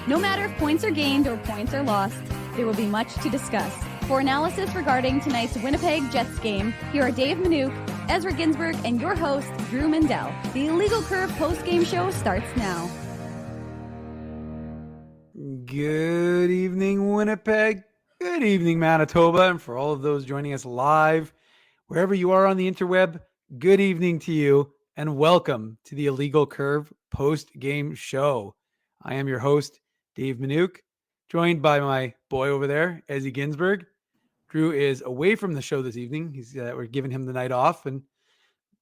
No matter if points are gained or points are lost, there will be much to discuss. For analysis regarding tonight's Winnipeg Jets game, here are Dave Minuk, Ezra Ginsburg, and your host, Drew Mindell. The Illegal Curve post-game show starts now. Good evening, Winnipeg. Good evening, Manitoba. And for all of those joining us live, wherever you are on the interweb, good evening to you and welcome to the Illegal Curve post-game show. I am your host, Dave Minuk, joined by my boy over there, Ezzy Ginsburg. Drew is away from the show this evening. We're giving him the night off, and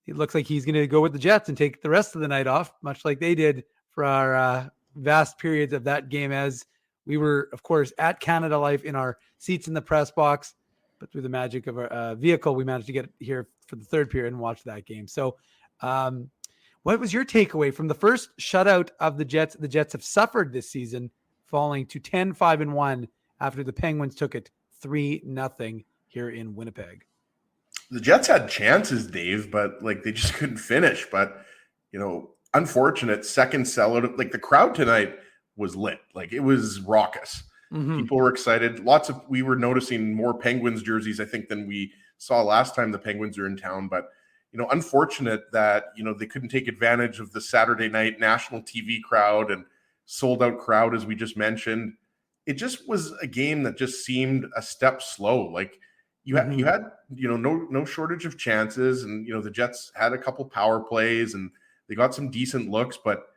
it looks like he's going to go with the Jets and take the rest of the night off, much like they did for our vast periods of that game, as we were, of course, at Canada Life in our seats in the press box, but through the magic of a vehicle, we managed to get here for the third period and watch that game. So what was your takeaway from the first shutout of the Jets? The Jets have suffered this season, falling to 10-5-1 after the Penguins took it 3-0 here in Winnipeg. The Jets had chances, Dave, but they just couldn't finish. But, unfortunate second sellout. The crowd tonight was lit. It was raucous. Mm-hmm. People were excited. We were noticing more Penguins jerseys, I think, than we saw last time the Penguins were in town. But, unfortunate that, they couldn't take advantage of the Saturday night national TV crowd and sold out crowd, as we just mentioned. It just was a game that just seemed a step slow. You had no shortage of chances, and the Jets had a couple power plays and they got some decent looks, but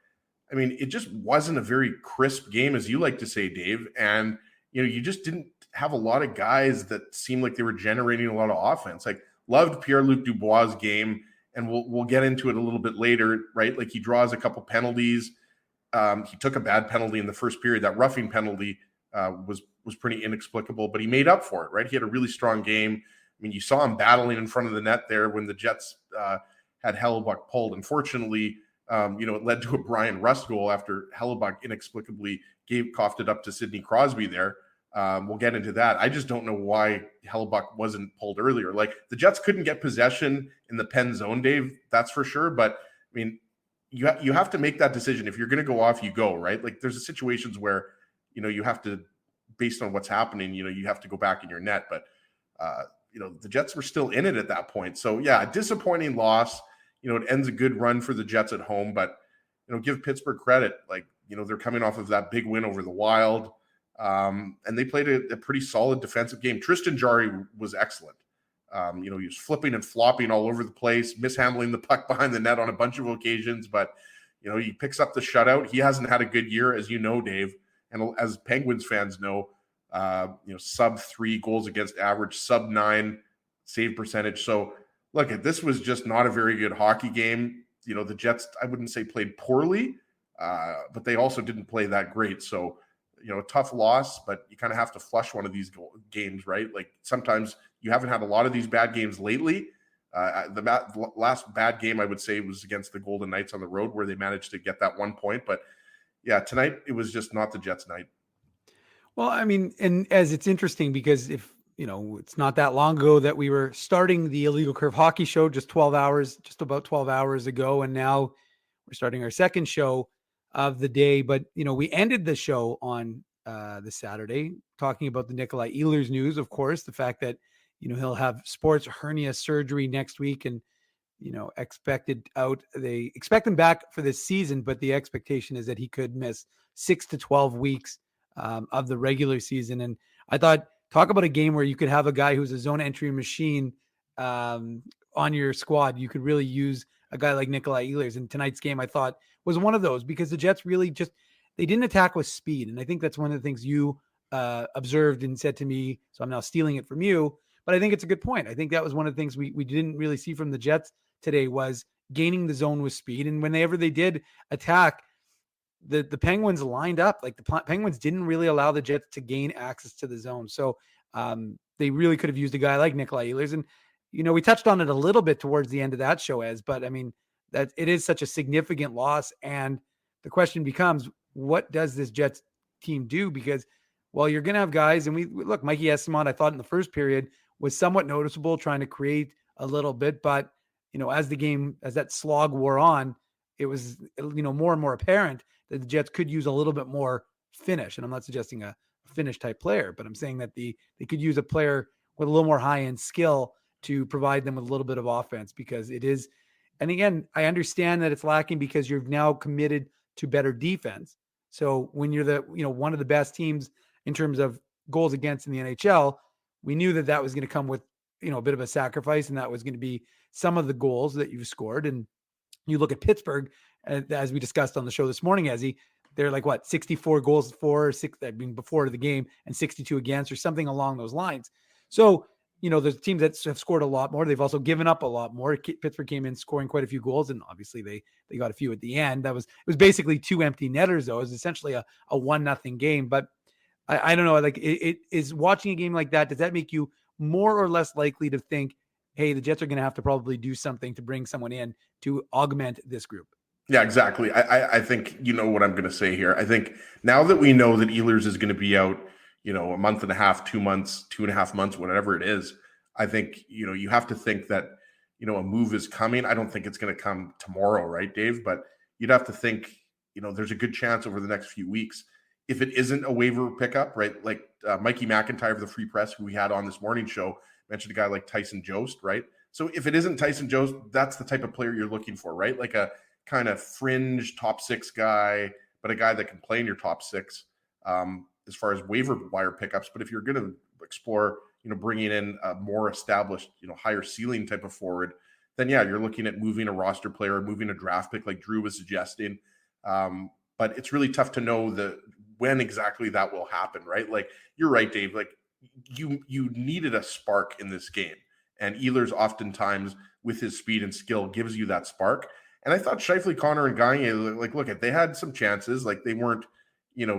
I mean, it just wasn't a very crisp game, as you like to say, Dave. And you just didn't have a lot of guys that seemed like they were generating a lot of offense. Loved Pierre-Luc Dubois' game, and we'll get into it a little bit later, right? He draws a couple penalties. He took a bad penalty in the first period. That roughing penalty was pretty inexplicable, but he made up for it, right? He had a really strong game. I mean, you saw him battling in front of the net there when the Jets had Hellebuyck pulled. Unfortunately, it led to a Brian Rust goal after Hellebuyck inexplicably coughed it up to Sidney Crosby there. We'll get into that. I just don't know why Hellebuyck wasn't pulled earlier. The Jets couldn't get possession in the pen zone, Dave, that's for sure. But I mean, you have to make that decision. If you're going to go off, you go, right? There's situations where, you have to, based on what's happening, you have to go back in your net. But, the Jets were still in it at that point. So, yeah, a disappointing loss. It ends a good run for the Jets at home. But, give Pittsburgh credit. They're coming off of that big win over the Wild. And they played a pretty solid defensive game. Tristan Jarry was excellent. He was flipping and flopping all over the place, mishandling the puck behind the net on a bunch of occasions. But, he picks up the shutout. He hasn't had a good year, as you know, Dave. And as Penguins fans know, sub 3 goals against average, sub 9 save percentage. So look, this was just not a very good hockey game. The Jets, I wouldn't say played poorly, but they also didn't play that great. So, a tough loss, but you kind of have to flush one of these games, right? Sometimes you haven't had a lot of these bad games lately. The last bad game I would say was against the Golden Knights on the road, where they managed to get that 1 point. But yeah, tonight it was just not the Jets' night. Well, I mean, and as it's interesting because if, it's not that long ago that we were starting the Illegal Curve hockey show, just about 12 hours ago. And now we're starting our second show of the day. But, we ended the show on the Saturday talking about the Nikolai Ehlers news, of course, the fact that, he'll have sports hernia surgery next week and, expected out. They expect him back for this season, but the expectation is that he could miss 6 to 12 weeks of the regular season. And I thought, talk about a game where you could have a guy who's a zone entry machine on your squad. You could really use a guy like Nikolai Ehlers. And tonight's game, I thought, was one of those because the Jets really they didn't attack with speed. And I think that's one of the things you observed and said to me. So I'm now stealing it from you. But I think it's a good point. I think that was one of the things we didn't really see from the Jets today was gaining the zone with speed. And whenever they did attack, the Penguins lined up. The Penguins didn't really allow the Jets to gain access to the zone. So they really could have used a guy like Nikolai Ehlers. And, we touched on it a little bit towards the end of that show, but I mean, that it is such a significant loss. And the question becomes, what does this Jets team do? Because, well, you're going to have guys, and we look, Mikey Eyssimont, I thought in the first period was somewhat noticeable, trying to create a little bit, but as that slog wore on, it was more and more apparent that the Jets could use a little bit more finish. And I'm not suggesting a finish type player, but I'm saying that they could use a player with a little more high end skill to provide them with a little bit of offense, because it is. And again, I understand that it's lacking because you're now committed to better defense. So when you're one of the best teams in terms of goals against in the NHL, we knew that was going to come with, a bit of a sacrifice, and that was going to be some of the goals that you've scored. And you look at Pittsburgh, as we discussed on the show this morning, they're like 64 goals for, before the game, and 62 against, or something along those lines. So, there's teams that have scored a lot more. They've also given up a lot more. Pittsburgh came in scoring quite a few goals, and obviously they got a few at the end. It was basically 2 empty netters, though. It was essentially a 1-0 game. But I don't know, like it is watching a game like that. Does that make you more or less likely to think, hey, the Jets are going to have to probably do something to bring someone in to augment this group? Yeah, exactly. I think you know what I'm going to say here. I think now that we know that Ehlers is going to be out, a month and a half, 2 months, 2.5 months, whatever it is, I think, you have to think that, a move is coming. I don't think it's going to come tomorrow, right, Dave? But you'd have to think, there's a good chance over the next few weeks, if it isn't a waiver pickup, right? Like Mikey McIntyre of the Free Press, who we had on this morning show, mentioned a guy like Tyson Jost, right? So if it isn't Tyson Jost, that's the type of player you're looking for, right? Like a kind of fringe top 6 guy, but a guy that can play in your top 6 as far as waiver wire pickups. But if you're going to explore, bringing in a more established, higher ceiling type of forward, then yeah, you're looking at moving a roster player, moving a draft pick like Drew was suggesting. But it's really tough to know when exactly that will happen, right? Like you're right, Dave, like you needed a spark in this game. And Ehlers oftentimes with his speed and skill gives you that spark. And I thought Scheifele, Connor, and Gagne, like, look, they had some chances. Like they weren't,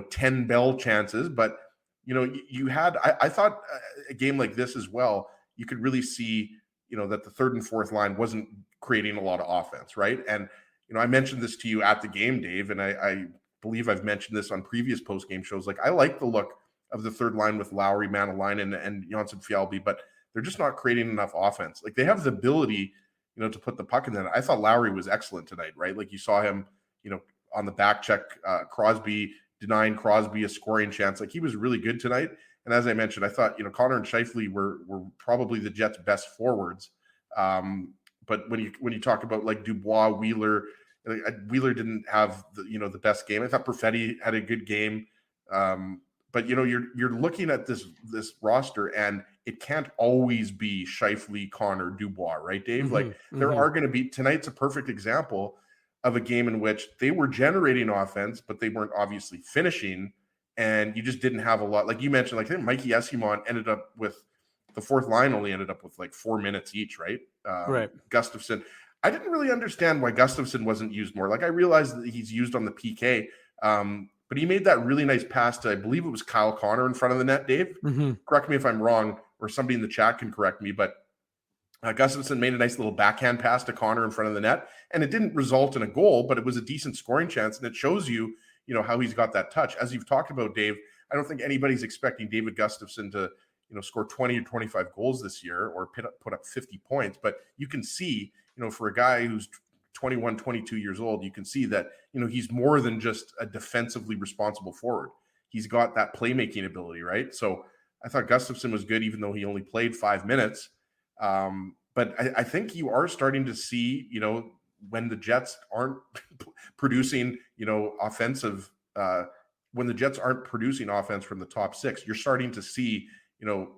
10 bell chances, but, you had, I thought a game like this as well, you could really see, that the third and fourth line wasn't creating a lot of offense, right? And, I mentioned this to you at the game, Dave, and I believe I've mentioned this on previous post-game shows. Like I like the look of the third line with Lowry, Manalainen, and Janssen Fjällby, but they're just not creating enough offense. Like they have the ability, to put the puck in there. I thought Lowry was excellent tonight, right? Like you saw him, on the back check, Crosby denying Crosby a scoring chance. Like he was really good tonight. And as I mentioned, I thought, Connor and Scheifele were probably the Jets' best forwards. But when you talk about like Dubois, Wheeler didn't have the best game. I thought Perfetti had a good game. But you're looking at this roster, and it can't always be Scheifele, Connor, Dubois, right, Dave? Mm-hmm, like there are going to be, tonight's a perfect example of a game in which they were generating offense, but they weren't obviously finishing, and you just didn't have a lot. Like you mentioned, like I think Mikey Esimon ended up with the fourth line only ended up with like 4 minutes each, right? Right. Gustafsson. I didn't really understand why Gustafsson wasn't used more. Like I realized that he's used on the PK, but he made that really nice pass to, I believe it was Kyle Connor in front of the net, Dave. Mm-hmm. Correct me if I'm wrong, or somebody in the chat can correct me, but Gustafsson made a nice little backhand pass to Connor in front of the net, and it didn't result in a goal, but it was a decent scoring chance, and it shows you, how he's got that touch. As you've talked about, Dave, I don't think anybody's expecting David Gustafsson to, score 20 or 25 goals this year or put up 50 points, but you can see, for a guy who's 21, 22 years old, you can see that, he's more than just a defensively responsible forward. He's got that playmaking ability, right? So I thought Gustafsson was good, even though he only played 5 minutes. But I think you are starting to see, when the Jets aren't producing, offensive, when the Jets aren't producing offense from the top 6, you're starting to see,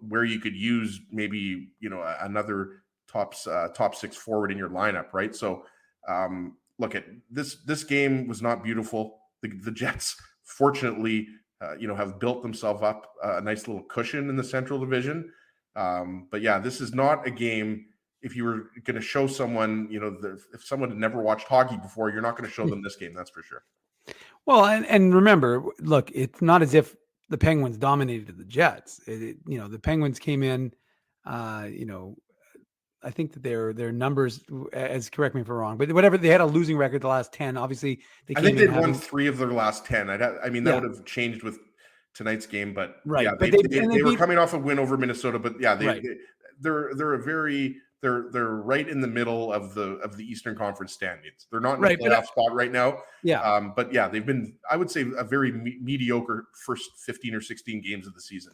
where you could use maybe, another top 6 forward in your lineup, right? So look at this game was not beautiful. The Jets, fortunately, have built themselves up a nice little cushion in the Central Division. But yeah, this is not a game. If you were going to show someone, if someone had never watched hockey before, you're not going to show them this game. That's for sure. Well, and remember, look, it's not as if the Penguins dominated the Jets. The Penguins came in, I think that their numbers, as correct me if I'm wrong, but whatever, they had a losing record the last 10. Obviously, I think they'd won 3 of their last 10. That would have changed with tonight's game, but right. Yeah, they were coming off a win over Minnesota, but yeah, they're a very they're right in the middle of the Eastern Conference standings. They're not in Right, the playoff spot right now. Yeah. But yeah, they've been, I would say, a very mediocre first 15 or 16 games of the season.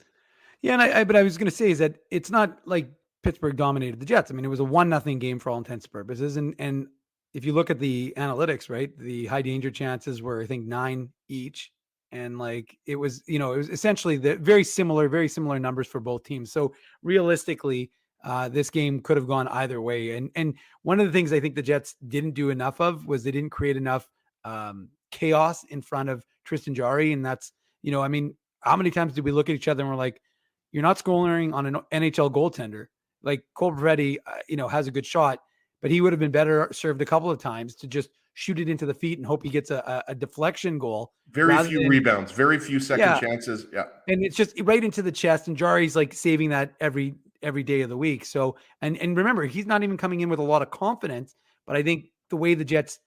Yeah, and but I was going to say is that it's not like Pittsburgh dominated the Jets. I mean, it was a 1-0 game for all intents and purposes, and if you look at the analytics, right, the high danger chances were, I think, 9 each, and like it was essentially the very similar numbers for both teams. So realistically, this game could have gone either way. And one of the things I think the Jets didn't do enough of was they didn't create enough chaos in front of Tristan Jarry, and that's I mean, how many times did we look at each other and we're like, you're not scoring on an NHL goaltender. Like Cole Perfetti, has a good shot, but he would have been better served a couple of times to just shoot it into the feet and hope he gets a deflection goal. Very few rebounds, very few second chances. Yeah. And it's just right into the chest, and Jarry's like saving that every day of the week. So, and remember, he's not even coming in with a lot of confidence, but I think the way the Jets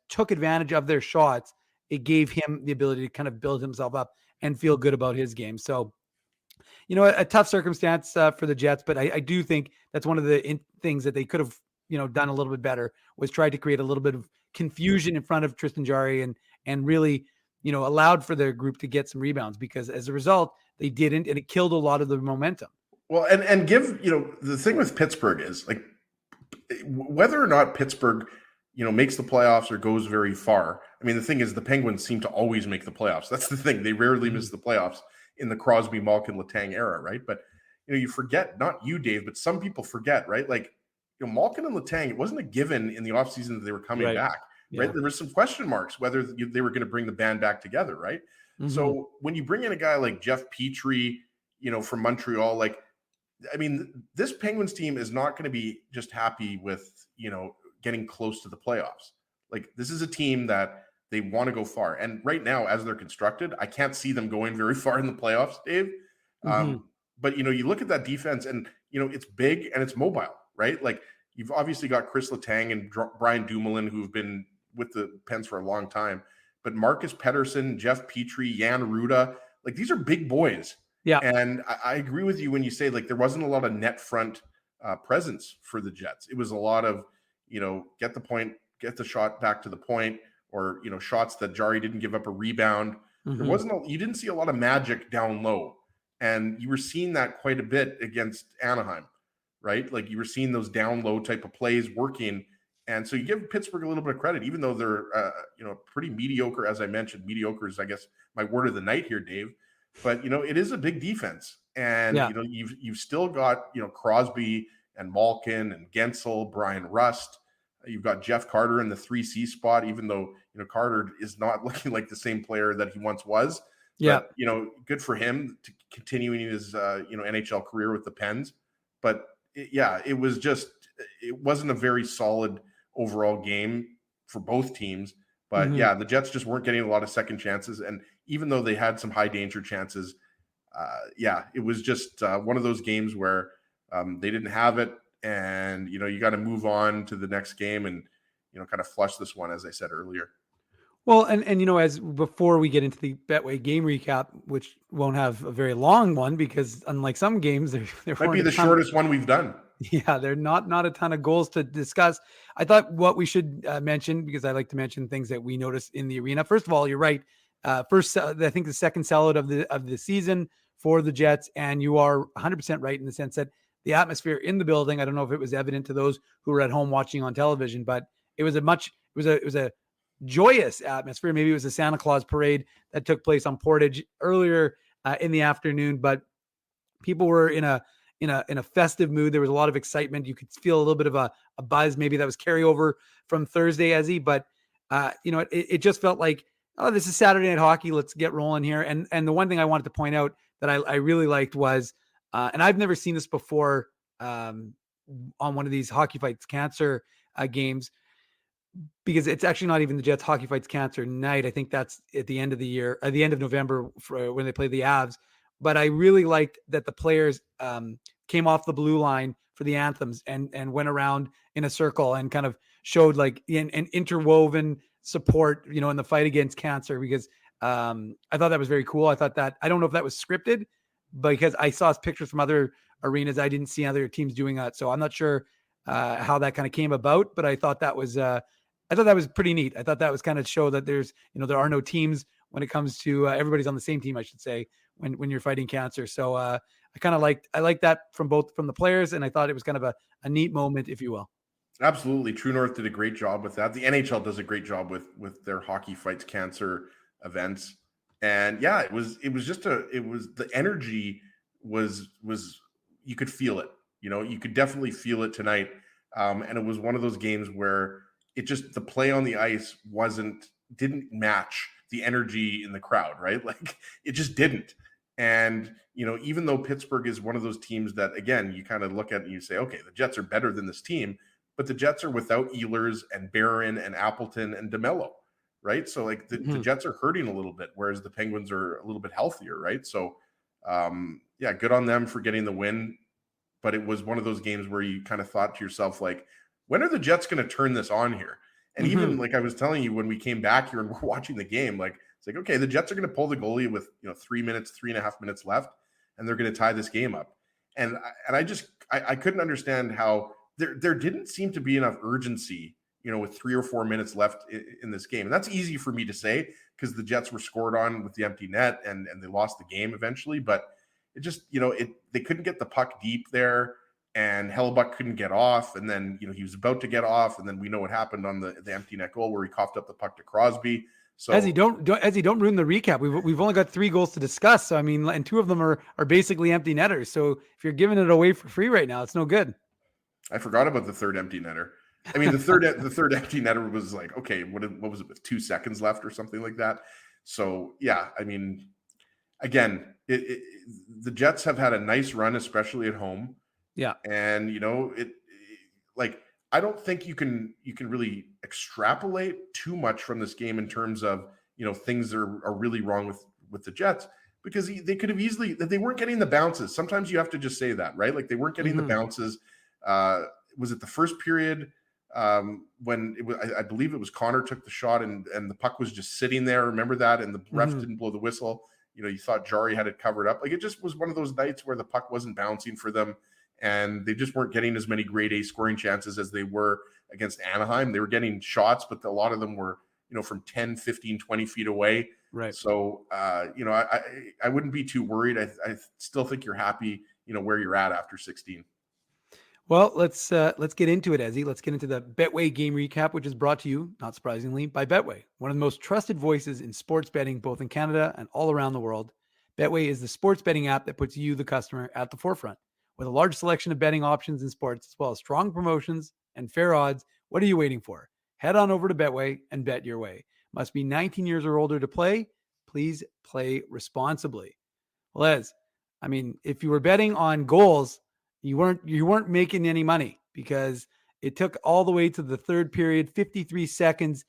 took advantage of their shots, it gave him the ability to kind of build himself up and feel good about his game. So, a tough circumstance for the Jets, but I do think that's one of the things that they could have, done a little bit better, was tried to create a little bit of confusion in front of Tristan Jarry and really, allowed for their group to get some rebounds, because as a result, they didn't, and it killed a lot of the momentum. Well, and give, the thing with Pittsburgh is like, whether or not Pittsburgh, makes the playoffs or goes very far. I mean, the thing is, the Penguins seem to always make the playoffs. That's the thing. They rarely miss the playoffs in the Crosby, Malkin, Letang era, right? But, you forget, not you, Dave, but some people forget, right? Like, Malkin and Letang, it wasn't a given in the offseason that they were coming back, right? There were some question marks whether they were going to bring the band back together, right? Mm-hmm. So when you bring in a guy like Jeff Petrie, from Montreal, like, I mean, this Penguins team is not going to be just happy with, getting close to the playoffs. Like, this is a team that they want to go far. And right now, as they're constructed, I can't see them going very far in the playoffs, Dave. Mm-hmm. But, you look at that defense and, it's big and it's mobile, right? Like, you've obviously got Chris Letang and Brian Dumoulin, who've been with the Pens for a long time. But Marcus Pettersson, Jeff Petrie, Jan Ruda, like, these are big boys. Yeah. And I agree with you when you say, like, there wasn't a lot of net front presence for the Jets. It was a lot of, get the point, get the shot back to the point, or, shots that Jarry didn't give up a rebound. Mm-hmm. You didn't see a lot of magic down low. And you were seeing that quite a bit against Anaheim, right? Like, you were seeing those down low type of plays working. And so you give Pittsburgh a little bit of credit, even though they're, pretty mediocre. As I mentioned, mediocre is, I guess, my word of the night here, Dave. But, it is a big defense. And, you've still got, Crosby and Malkin and Gensel, Brian Rust. You've got Jeff Carter in the 3C spot, even though, Carter is not looking like the same player that he once was. Yeah. But, good for him to continuing his, NHL career with the Pens. But it wasn't a very solid overall game for both teams. But the Jets just weren't getting a lot of second chances. And even though they had some high danger chances, it was just one of those games where they didn't have it. And, you got to move on to the next game and, kind of flush this one, as I said earlier. Well, and as before we get into the Betway game recap, which won't have a very long one, because unlike some games, there might be the shortest one we've done. Yeah, they're not a ton of goals to discuss. I thought what we should mention, because I like to mention things that we noticed in the arena. First of all, you're right. I think the second sellout of the season for the Jets, and you are 100% right in the sense that the atmosphere in the building, I don't know if it was evident to those who were at home watching on television, but it was a joyous atmosphere. Maybe it was a Santa Claus parade that took place on Portage earlier in the afternoon, but people were in a festive mood. There was a lot of excitement. You could feel a little bit of a buzz. Maybe that was carryover from Thursday, Ezzy, but it just felt like, oh, this is Saturday Night Hockey. Let's get rolling here. And the one thing I wanted to point out that I really liked was, and I've never seen this before on one of these Hockey Fights Cancer games, because it's actually not even the Jets Hockey Fights Cancer night. I think that's at the end of the year, at the end of November when they play the Avs. But I really liked that the players came off the blue line for the anthems and went around in a circle and kind of showed like an interwoven support, in the fight against cancer, because I thought that was very cool. I thought that, I don't know if that was scripted, because I saw pictures from other arenas. I didn't see other teams doing that. So I'm not sure how that kind of came about, but I thought that was pretty neat. I thought that was kind of show that there's, there are no teams when it comes to everybody's on the same team, I should say, when you're fighting cancer. So I liked that from the players, and I thought it was kind of a neat moment, if you will. Absolutely. True North did a great job with that. The NHL does a great job with their Hockey Fights Cancer events. And yeah, it was the energy was you could feel it. You could definitely feel it tonight. And it was one of those games where the play on the ice didn't match the energy in the crowd, right? Like it just didn't. And, even though Pittsburgh is one of those teams that, again, you kind of look at and you say, okay, the Jets are better than this team, but the Jets are without Ehlers and Barron and Appleton and DeMello, right? So like the Jets are hurting a little bit, whereas the Penguins are a little bit healthier, right? So yeah, good on them for getting the win. But it was one of those games where you kind of thought to yourself, like, when are the Jets going to turn this on here? And even like I was telling you, when we came back here and we're watching the game, like, it's like, okay, the Jets are going to pull the goalie with, 3.5 minutes left, and they're going to tie this game up. And I couldn't understand how there didn't seem to be enough urgency, with 3 or 4 minutes left in this game. And that's easy for me to say because the Jets were scored on with the empty net and they lost the game eventually. But it just, they couldn't get the puck deep there, and Hellebuyck couldn't get off. And then, he was about to get off, and then we know what happened on the empty net goal where he coughed up the puck to Crosby. So Ezzy, don't ruin the recap. We've only got 3 goals to discuss. So I mean, and 2 of them are basically empty netters. So if you're giving it away for free right now, it's no good. I forgot about the third empty netter. I mean, the third empty netter was like, okay, what was it with 2 seconds left or something like that? So yeah, I mean, again, the Jets have had a nice run, especially at home. Yeah, and like I don't think you can really extrapolate too much from this game in terms of things are really wrong with the Jets, because they could have easily, they weren't getting the bounces. Sometimes you have to just say that, right? Like they weren't getting the bounces. Was it the first period when it was, I believe it was Connor took the shot and the puck was just sitting there. Remember that? And the ref didn't blow the whistle. You thought Jari had it covered up. Like it just was one of those nights where the puck wasn't bouncing for them, and they just weren't getting as many grade A scoring chances as they were against Anaheim. They were getting shots, but a lot of them were, from 10, 15, 20 feet away. Right. So, I wouldn't be too worried. I still think you're happy, where you're at after 16. Well, let's get into it, Ezzy. Let's get into the Betway game recap, which is brought to you, not surprisingly, by Betway, one of the most trusted voices in sports betting, both in Canada and all around the world. Betway is the sports betting app that puts you, the customer, at the forefront. With a large selection of betting options in sports, as well as strong promotions and fair odds, what are you waiting for? Head on over to Betway and bet your way. Must be 19 years or older to play. Please play responsibly. Well, Ez, I mean, if you were betting on goals, you weren't making any money, because it took all the way to the third period, 53 seconds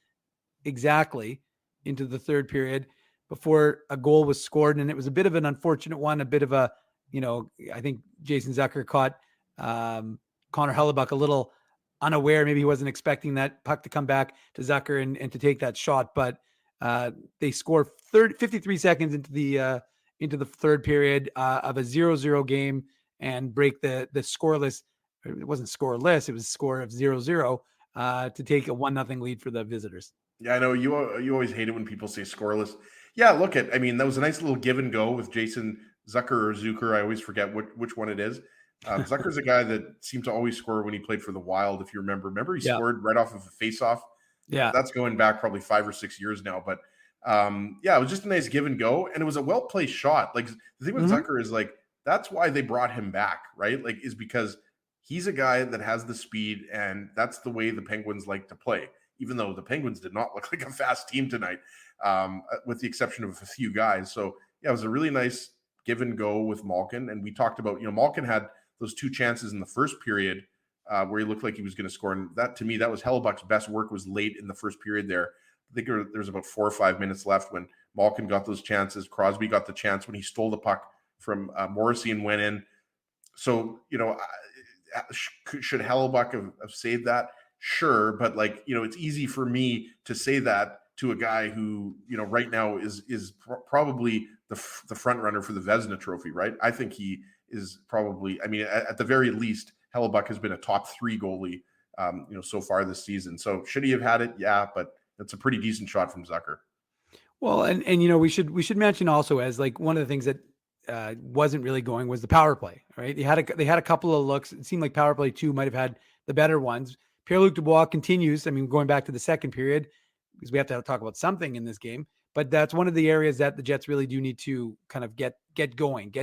exactly into the third period before a goal was scored. And it was a bit of an unfortunate one, a bit of a, I think Jason Zucker caught Connor Hellebuyck a little unaware. Maybe he wasn't expecting that puck to come back to Zucker and to take that shot. But they score 53 seconds into the third period of a 0-0 game and break the scoreless. It wasn't scoreless. It was a score of 0-0 to take a 1-0 lead for the visitors. Yeah, I know you always hate it when people say scoreless. Yeah, that was a nice little give and go with Jason Zucker or Zucker. I always forget which one it is. Zucker's a guy that seemed to always score when he played for the Wild. If you remember, he scored right off of a faceoff. Yeah, that's going back probably 5 or 6 years now. But it was just a nice give and go, and it was a well placed shot. Like the thing with Zucker is like that's why they brought him back, right? Like is because he's a guy that has the speed, and that's the way the Penguins like to play. Even though the Penguins did not look like a fast team tonight, with the exception of a few guys. So yeah, it was a really nice give and go with Malkin. And we talked about, Malkin had those 2 chances in the first period where he looked like he was going to score. And that, to me, that was Hellebuyck's best work, was late in the first period there. I think there was about 4 or 5 minutes left when Malkin got those chances. Crosby got the chance when he stole the puck from Morrissey and went in. So, should Hellebuyck have saved that? Sure. But it's easy for me to say that to a guy who, right now is probably the front runner for the Vezina Trophy, right? I think he is probably, I mean, at the very least, Hellebuck has been a top 3 goalie, so far this season. So should he have had it? Yeah, but it's a pretty decent shot from Zucker. Well, and we should mention also, as like one of the things that wasn't really going was the power play, right? They had a couple of looks. It seemed like power play 2 might have had the better ones. Pierre-Luc Dubois continues. I mean, going back to the second period, because we have to talk about something in this game, but that's one of the areas that the Jets really do need to kind of get going.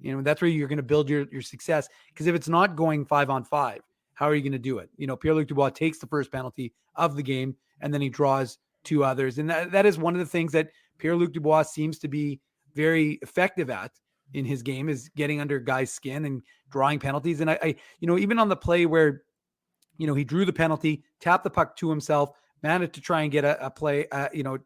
That's where you're going to build your success. Because if it's not going 5-on-5, how are you going to do it? Pierre-Luc Dubois takes the first penalty of the game, and then he draws 2 others. And that is one of the things that Pierre-Luc Dubois seems to be very effective at in his game, is getting under guys' skin and drawing penalties. And I even on the play where, he drew the penalty, tapped the puck to himself, managed to try and get a play,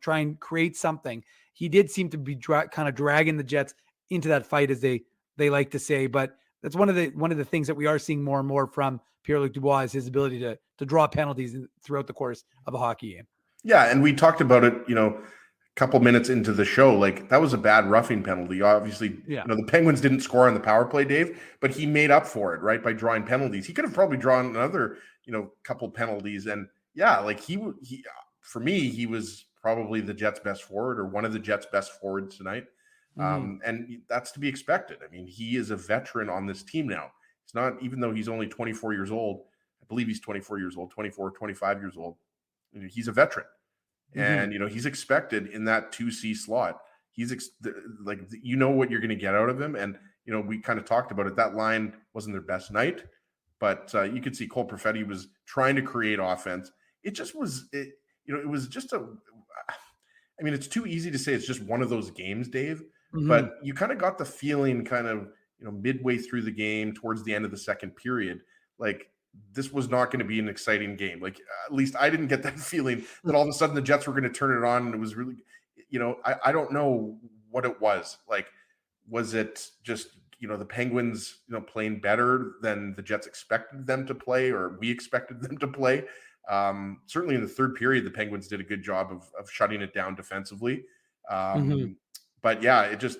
try and create something. He did seem to be kind of dragging the Jets into that fight, as they like to say. But that's one of the things that we are seeing more and more from Pierre-Luc Dubois, is his ability to draw penalties throughout the course of a hockey game. Yeah, and we talked about it, a couple minutes into the show. Like, that was a bad roughing penalty. Obviously, the Penguins didn't score on the power play, Dave, but he made up for it, right, by drawing penalties. He could have probably drawn another, couple penalties. And yeah, like he for me, he was probably the Jets' best forward, or one of the Jets' best forwards tonight. And that's to be expected. I mean, he is a veteran on this team now. It's not, even though he's only 24 years old, I believe he's 24 years old, 24, 25 years old. He's a veteran. And, he's expected in that 2C slot. He's what you're going to get out of him. And, we kind of talked about it. That line wasn't their best night, but you could see Cole Perfetti was trying to create offense. It just was, it was just it's too easy to say it's just one of those games, Dave, but you kind of got the feeling kind of, midway through the game, towards the end of the second period, like, this was not going to be an exciting game. Like, at least I didn't get that feeling that all of a sudden the Jets were going to turn it on. And it was really, I don't know what it was. Like, was it just, the Penguins, playing better than the Jets expected them to play, or we expected them to play? Certainly in the third period, the Penguins did a good job of shutting it down defensively. But yeah, it just,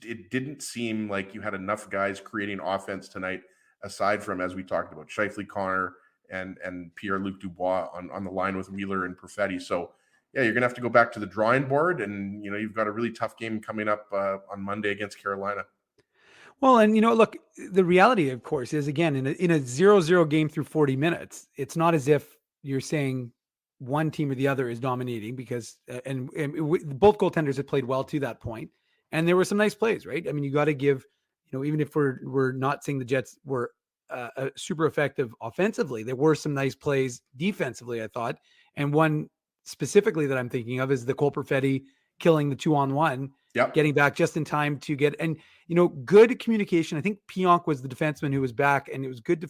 it didn't seem like you had enough guys creating offense tonight, aside from, as we talked about, Scheifele, Connor, and Pierre-Luc Dubois on the line with Wheeler and Perfetti. So yeah, you're going to have to go back to the drawing board, and, you've got a really tough game coming up on Monday against Carolina. Well, and, look, the reality, of course, is, again, in a 0-0 game through 40 minutes, it's not as if you're saying one team or the other is dominating, because, both goaltenders have played well to that point. And there were some nice plays, right? I mean, you got to give, even if we're not saying the Jets were super effective offensively, there were some nice plays defensively, I thought. And one specifically that I'm thinking of is the Cole Perfetti killing the 2-on-1, getting back just in time to get, and, good communication. I think Pionk was the defenseman who was back, and it was good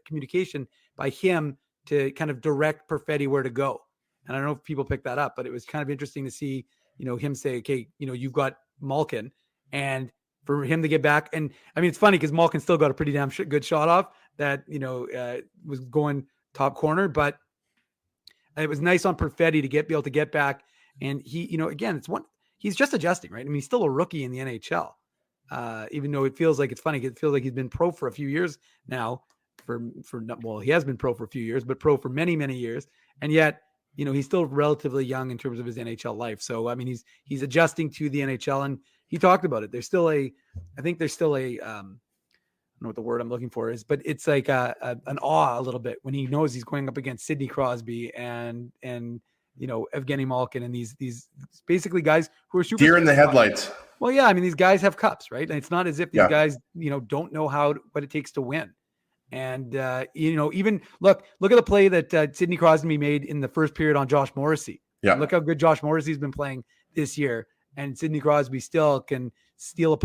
communication by him to kind of direct Perfetti where to go. And I don't know if people picked that up, but it was kind of interesting to see, him say, okay, you've got Malkin, and for him to get back. And I mean, it's funny because Malkin still got a pretty damn good shot off that, was going top corner, but it was nice on Perfetti to be able to get back. And he, again, he's just adjusting, right? I mean, he's still a rookie in the NHL. Even though it feels like, it's funny, it feels like he's been pro for a few years now, he has been pro for a few years, but pro for many, many years. And yet, he's still relatively young in terms of his NHL life. So, I mean, he's adjusting to the NHL, and he talked about it. There's still I don't know what the word I'm looking for is, but it's like an awe a little bit when he knows he's going up against Sidney Crosby and Evgeny Malkin, and these basically guys who are super deer in the headlights. Well, yeah, I mean, these guys have cups, right? And it's not as if these guys, don't know what it takes to win. And, even look at the play that Sidney Crosby made in the first period on Josh Morrissey. Yeah. Look how good Josh Morrissey's been playing this year. And Sidney Crosby still can steal a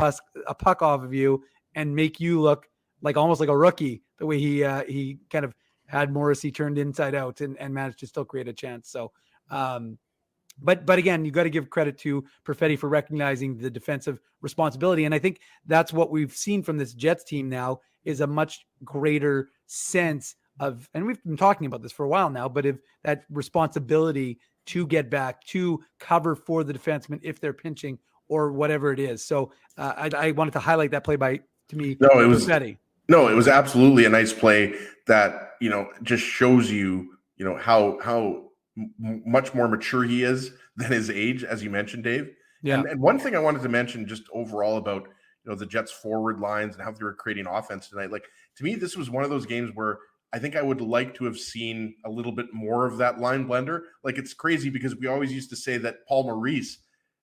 puck off of you and make you look like almost like a rookie, the way he kind of had Morrissey turned inside out and managed to still create a chance. So, but again, you got to give credit to Perfetti for recognizing the defensive responsibility. And I think that's what we've seen from this Jets team now, is a much greater sense of, and we've been talking about this for a while now, but if that responsibility to get back, to cover for the defenseman if they're pinching or whatever it is. So I wanted to highlight that play by to me. No, it was Perfetti. No, it was absolutely a nice play that, just shows you, how much more mature he is than his age, as you mentioned, Dave. Yeah. And one thing I wanted to mention just overall about, the Jets forward lines and how they were creating offense tonight. Like, to me, this was one of those games where I think I would like to have seen a little bit more of that line blender. Like, it's crazy because we always used to say that Paul Maurice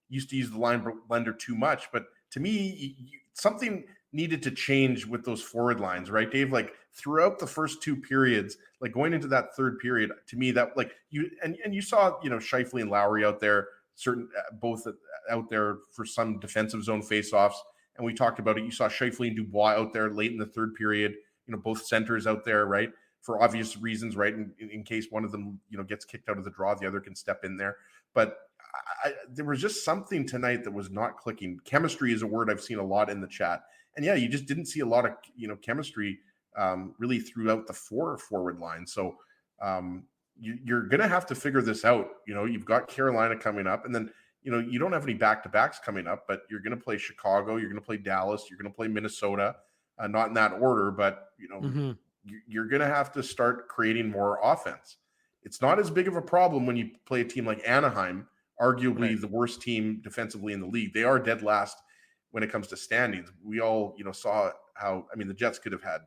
used to use the line blender too much. But to me, something needed to change with those forward lines, right, Dave? Like, throughout the first two periods, like going into that third period, to me, that like you saw, Scheifele and Lowry out there, both out there for some defensive zone faceoffs. And we talked about it. You saw Scheifele and Dubois out there late in the third period, both centers out there, right? For obvious reasons, right? In case one of them, gets kicked out of the draw, the other can step in there. But there was just something tonight that was not clicking. Chemistry is a word I've seen a lot in the chat. And yeah, you just didn't see a lot of, chemistry really throughout the four forward line. So you're going to have to figure this out. You've got Carolina coming up, and then, you don't have any back-to-backs coming up, but you're going to play Chicago, you're going to play Dallas, you're going to play Minnesota, not in that order, but, you're going to have to start creating more offense. It's not as big of a problem when you play a team like Anaheim, arguably the worst team defensively in the league. They are dead last when it comes to standings. We all, saw how, the Jets could have had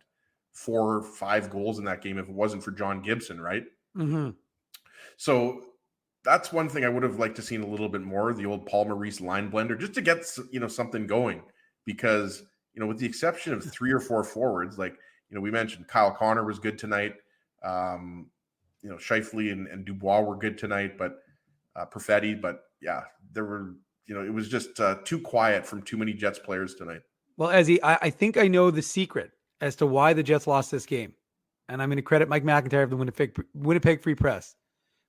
4 or 5 goals in that game if it wasn't for John Gibson, right? Mm-hmm. So that's one thing I would have liked to seen a little bit more, the old Paul Maurice line blender, just to get, something going. Because, with the exception of 3 or 4 forwards, like, we mentioned Kyle Connor was good tonight. Scheifele and Dubois were good tonight, but Perfetti, but yeah, there were, it was just too quiet from too many Jets players tonight. Well, Ezzy, I think I know the secret as to why the Jets lost this game. And I'm going to credit Mike McIntyre of the Winnipeg Free Press,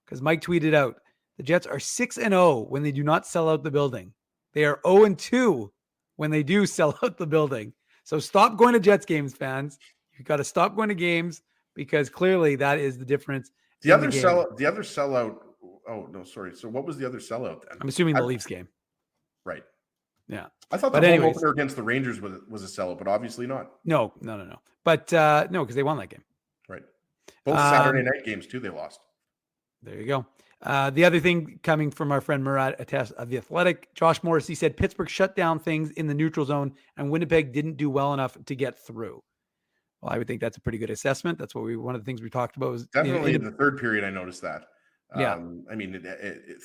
because Mike tweeted out, the Jets are 6-0 when they do not sell out the building. They are 0-2 when they do sell out the building. So stop going to Jets games, fans. You've got to stop going to games, because clearly that is the difference. The other sellout. Oh, no, sorry. So what was the other sellout then? I'm assuming the Leafs game. Right. Yeah. I thought the home opener against the Rangers was a sellout, but obviously not. No. But no, because they won that game. Right. Both Saturday night games too, they lost. There you go. The other thing coming from our friend Murat Ates of The Athletic, Josh Morrissey said Pittsburgh shut down things in the neutral zone and Winnipeg didn't do well enough to get through. Well, I would think that's a pretty good assessment. That's what one of the things we talked about was definitely in the third period. I noticed that. Yeah.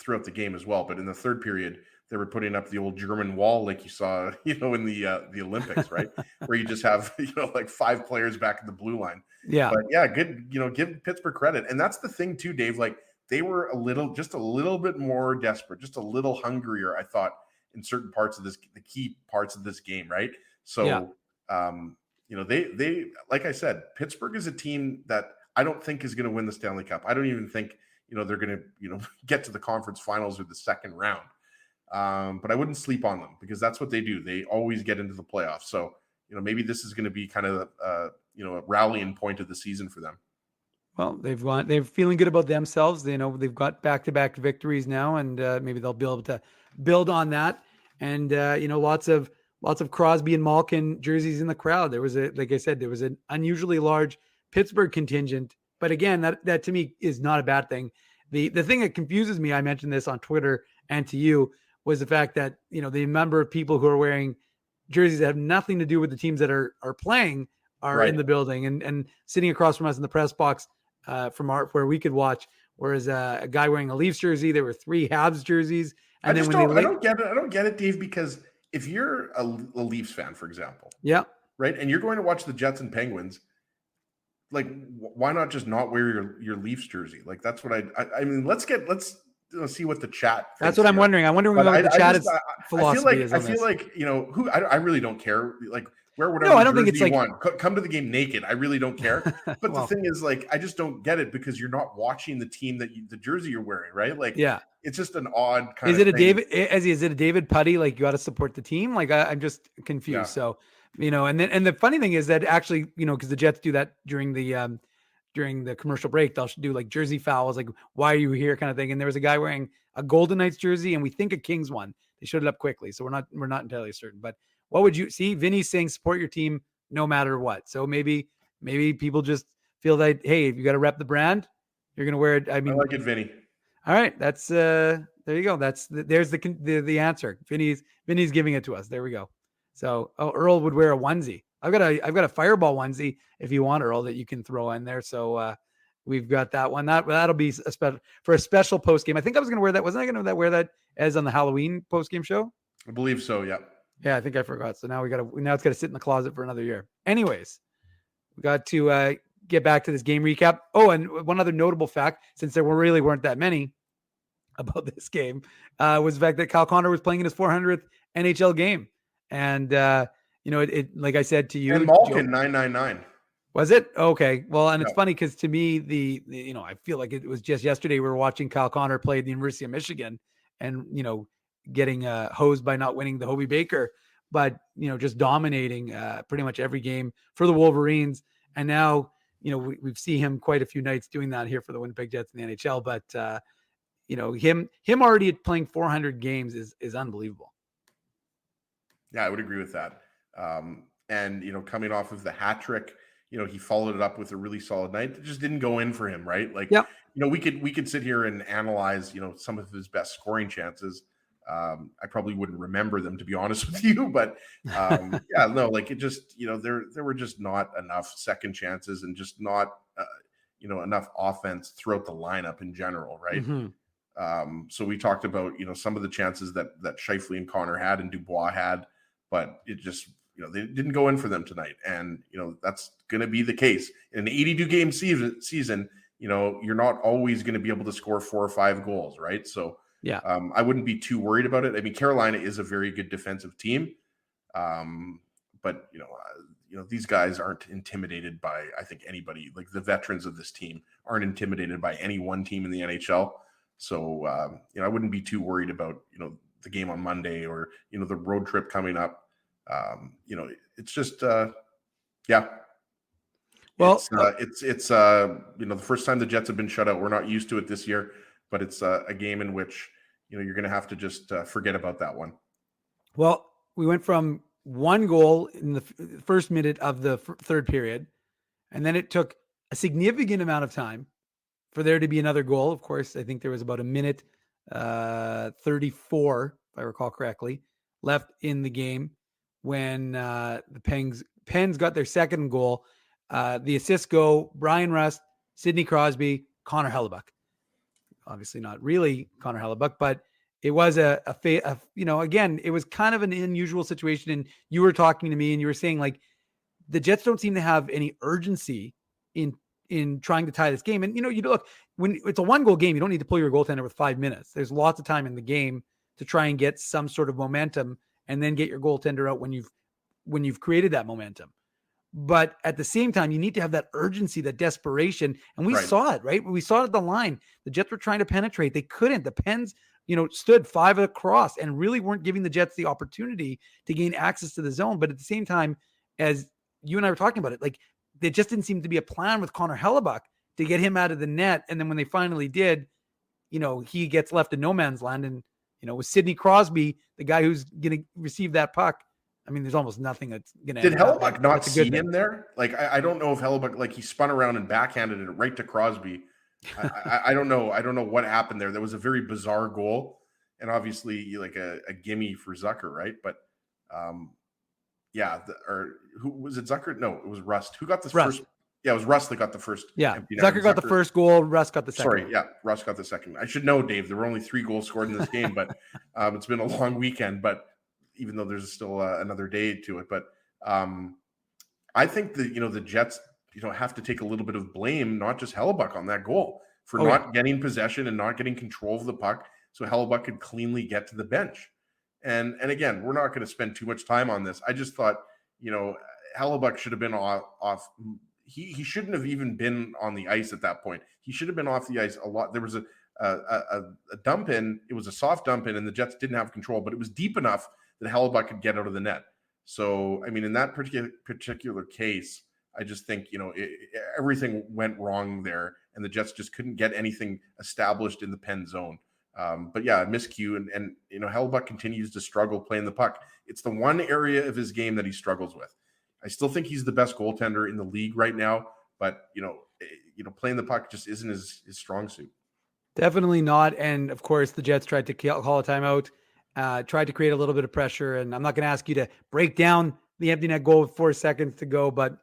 Throughout the game as well, but in the third period, they were putting up the old German wall, like you saw, in the Olympics, right? Where you just have, like 5 players back at the blue line. Yeah. But yeah, good, give Pittsburgh credit. And that's the thing too, Dave, like they were just a little bit more desperate, just a little hungrier, I thought, in certain parts of the key parts of this game, right? So, they, like I said, Pittsburgh is a team that I don't think is going to win the Stanley Cup. I don't even think, they're going to, get to the conference finals or the second round. But I wouldn't sleep on them, because that's what they do. They always get into the playoffs. So, maybe this is going to be kind of, a rallying point of the season for them. Well, they're feeling good about themselves. They've got back-to-back victories now, and maybe they'll be able to build on that. And, lots of Crosby and Malkin jerseys in the crowd. There was like I said, there was an unusually large Pittsburgh contingent. But again, that to me is not a bad thing. The thing that confuses me, I mentioned this on Twitter and to you, was the fact that, the number of people who are wearing jerseys that have nothing to do with the teams that are playing are in the building and sitting across from us in the press box from where we could watch. Whereas a guy wearing a Leafs jersey, there were 3 Habs jerseys. And I don't get it, Dave, because if you're a Leafs fan, for example, right, and you're going to watch the Jets and Penguins, like, why not just not wear your Leafs jersey? Like, that's what I mean. Let's see what the chat. That's what I'm wondering. I'm wondering what the chat is philosophy is. I feel like I really don't care. Like, wear whatever. No, I don't think it's you want. Come to the game naked. I really don't care. But the thing is, like, I just don't get it, because you're not watching the team the jersey you're wearing, right? Like, it's just an odd kind of thing. Is it a David Putty? Like, you got to support the team? Like, I'm just confused. Yeah. So, and the funny thing is that actually, because the Jets do that during the commercial break, they'll do like jersey fouls, like, why are you here kind of thing. And there was a guy wearing a Golden Knights jersey, and we think a Kings one. They showed it up quickly, so we're not entirely certain. But What would you see? Vinny's saying support your team no matter what. So maybe people just feel that, hey, if you got to rep the brand, you're going to wear it. I mean, I like it, Vinny. All right. That's there you go. There's the answer. Vinny's giving it to us. There we go. So, Earl would wear a onesie. I've got a Fireball onesie if you want, Earl, that you can throw in there. So, we've got that one. That'll be for a special post game. I think I was going to wear that. Wasn't I going to wear that as on the Halloween post game show? I believe so. Yeah. Yeah, I think I forgot. So now it's got to sit in the closet for another year. Anyways, we got to get back to this game recap. Oh, and one other notable fact, since there really weren't that many about this game, was the fact that Kyle Connor was playing in his 400th NHL game. And, it like I said to you. And Malkin, 999. Was it? Okay. Well, and it's funny because to me, the I feel like it was just yesterday we were watching Kyle Connor play at the University of Michigan and, getting hosed by not winning the Hobey Baker, but, just dominating pretty much every game for the Wolverines. And now, we've seen him quite a few nights doing that here for the Winnipeg Jets in the NHL. But, him already playing 400 games is unbelievable. Yeah, I would agree with that. And, coming off of the hat trick, he followed it up with a really solid night. It just didn't go in for him, right? Like, yep. We could sit here and analyze, some of his best scoring chances. I probably wouldn't remember them, to be honest with you, but it just, there were just not enough second chances and just not, enough offense throughout the lineup in general, right? Mm-hmm. So we talked about, some of the chances that Scheifele and Connor had and Dubois had, but it just, they didn't go in for them tonight. And, that's going to be the case in an 82 game season. You're not always going to be able to score 4 or 5 goals, right? So, yeah, I wouldn't be too worried about it. I mean, Carolina is a very good defensive team. But these guys aren't intimidated by, I think, anybody. Like the veterans of this team aren't intimidated by any one team in the NHL. So, I wouldn't be too worried about, the game on Monday or, the road trip coming up. It's just, yeah. Well, it's the first time the Jets have been shut out. We're not used to it this year, but it's a game in which, you're going to have to just forget about that one. Well, we went from 1 goal in the first minute of the third period, and then it took a significant amount of time for there to be another goal. Of course, I think there was about a minute 34, if I recall correctly, left in the game when the Pens got their second goal. The assists go Brian Rust, Sidney Crosby, Connor Hellebuyck. Obviously not really Connor Hellebuyck, but it was again, it was kind of an unusual situation. And you were talking to me and you were saying like the Jets don't seem to have any urgency in trying to tie this game. And, you look, when it's a 1-goal game, you don't need to pull your goaltender with 5 minutes. There's lots of time in the game to try and get some sort of momentum and then get your goaltender out when you've created that momentum. But at the same time, you need to have that urgency, that desperation. And we saw it, right? We saw it at the line. The Jets were trying to penetrate. They couldn't. The Pens, stood 5 across and really weren't giving the Jets the opportunity to gain access to the zone. But at the same time, as you and I were talking about it, like there just didn't seem to be a plan with Connor Hellebuyck to get him out of the net. And then when they finally did, he gets left in no man's land. And, with Sidney Crosby, the guy who's going to receive that puck, I mean, there's almost nothing that's going to. Did Hellebuyck not see him there? Like, I don't know if Hellebuyck, like he spun around and backhanded it right to Crosby. I don't know. I don't know what happened there. There was a very bizarre goal and obviously like a gimme for Zucker, right? But who was it? Zucker? No, it was Rust. Who got the first? Yeah, it was Rust that got the first. Yeah, Zucker got the first goal. Rust got the second. Sorry, yeah, Rust got the second. I should know, Dave. There were only 3 goals scored in this game, but it's been a long weekend. But even though there's still another day to it, but I think that the Jets have to take a little bit of blame, not just Hellebuyck on that goal for not getting possession and not getting control of the puck, so Hellebuyck could cleanly get to the bench. And again, we're not going to spend too much time on this. I just thought Hellebuyck should have been off. He shouldn't have even been on the ice at that point. He should have been off the ice a lot. There was a dump in. It was a soft dump in, and the Jets didn't have control, but it was deep enough that Hellebuyck could get out of the net. So, I mean, in that particular case, I just think, everything went wrong there, and the Jets just couldn't get anything established in the pen zone. But yeah, miscue, and Hellebuyck continues to struggle playing the puck. It's the one area of his game that he struggles with. I still think he's the best goaltender in the league right now, but playing the puck just isn't his strong suit. Definitely not. And of course, the Jets tried to call a timeout, tried to create a little bit of pressure. And I'm not going to ask you to break down the empty net goal with 4 seconds to go, but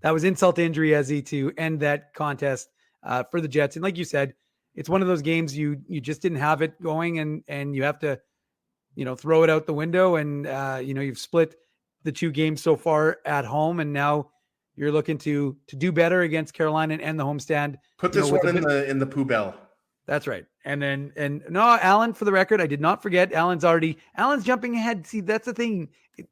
that was insult to injury, Ezzy, to end that contest for the Jets. And like you said, it's one of those games you just didn't have it going, and you have to, throw it out the window. And you've split the 2 games so far at home, and now you're looking to do better against Carolina and the homestand. Put this one in the poubelle. That's right. And no, Alan, for the record, I did not forget. Alan's jumping ahead. See, that's the thing.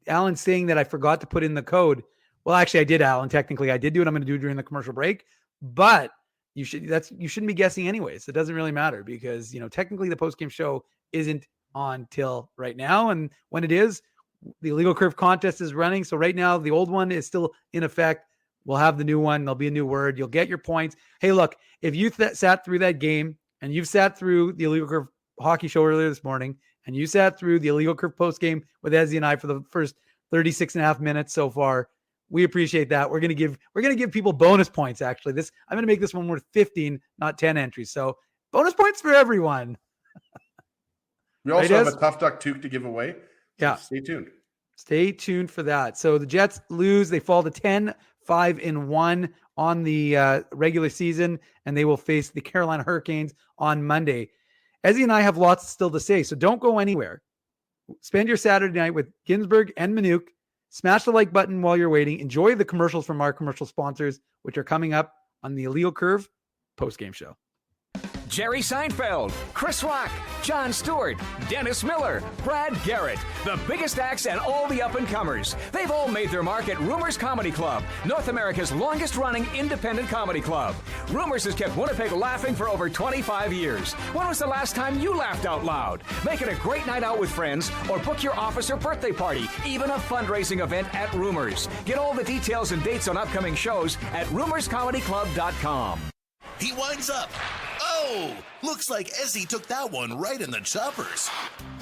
Alan's saying that I forgot to put in the code. Well, actually, I did, Alan. Technically, I did do it. I'm going to do it during the commercial break. But you shouldn't be guessing anyways. It doesn't really matter because technically the postgame show isn't on till right now, and when it is, the illegal curve contest is running. So right now, the old one is still in effect. We'll have the new one. There'll be a new word. You'll get your points. Hey, look, if you sat through that game and you've sat through the Illegal Curve hockey show earlier this morning and you sat through the Illegal Curve post game with Ezzy and I for the first 36 and a half minutes so far, we appreciate that. We're going to give people bonus points. Actually, I'm going to make this one worth 15, not 10 entries. So bonus points for everyone. We also have a Tough Duck toque to give away. So yeah. Stay tuned for that. So the Jets lose. They fall to 10-5-1 on the regular season, and they will face the Carolina Hurricanes on Monday. Ezzy and I have lots still to say, so don't go anywhere. Spend your Saturday night with Ginsburg and Manuk. Smash the like button while you're waiting. Enjoy the commercials from our commercial sponsors, which are coming up on the Illegal Curve postgame show. Jerry Seinfeld, Chris Rock, Jon Stewart, Dennis Miller, Brad Garrett, the biggest acts and all the up-and-comers. They've all made their mark at Rumors Comedy Club, North America's longest-running independent comedy club. Rumors has kept Winnipeg laughing for over 25 years. When was the last time you laughed out loud? Make it a great night out with friends or book your office or birthday party, even a fundraising event at Rumors. Get all the details and dates on upcoming shows at rumorscomedyclub.com. He winds up. Oh, looks like Ezzy took that one right in the choppers.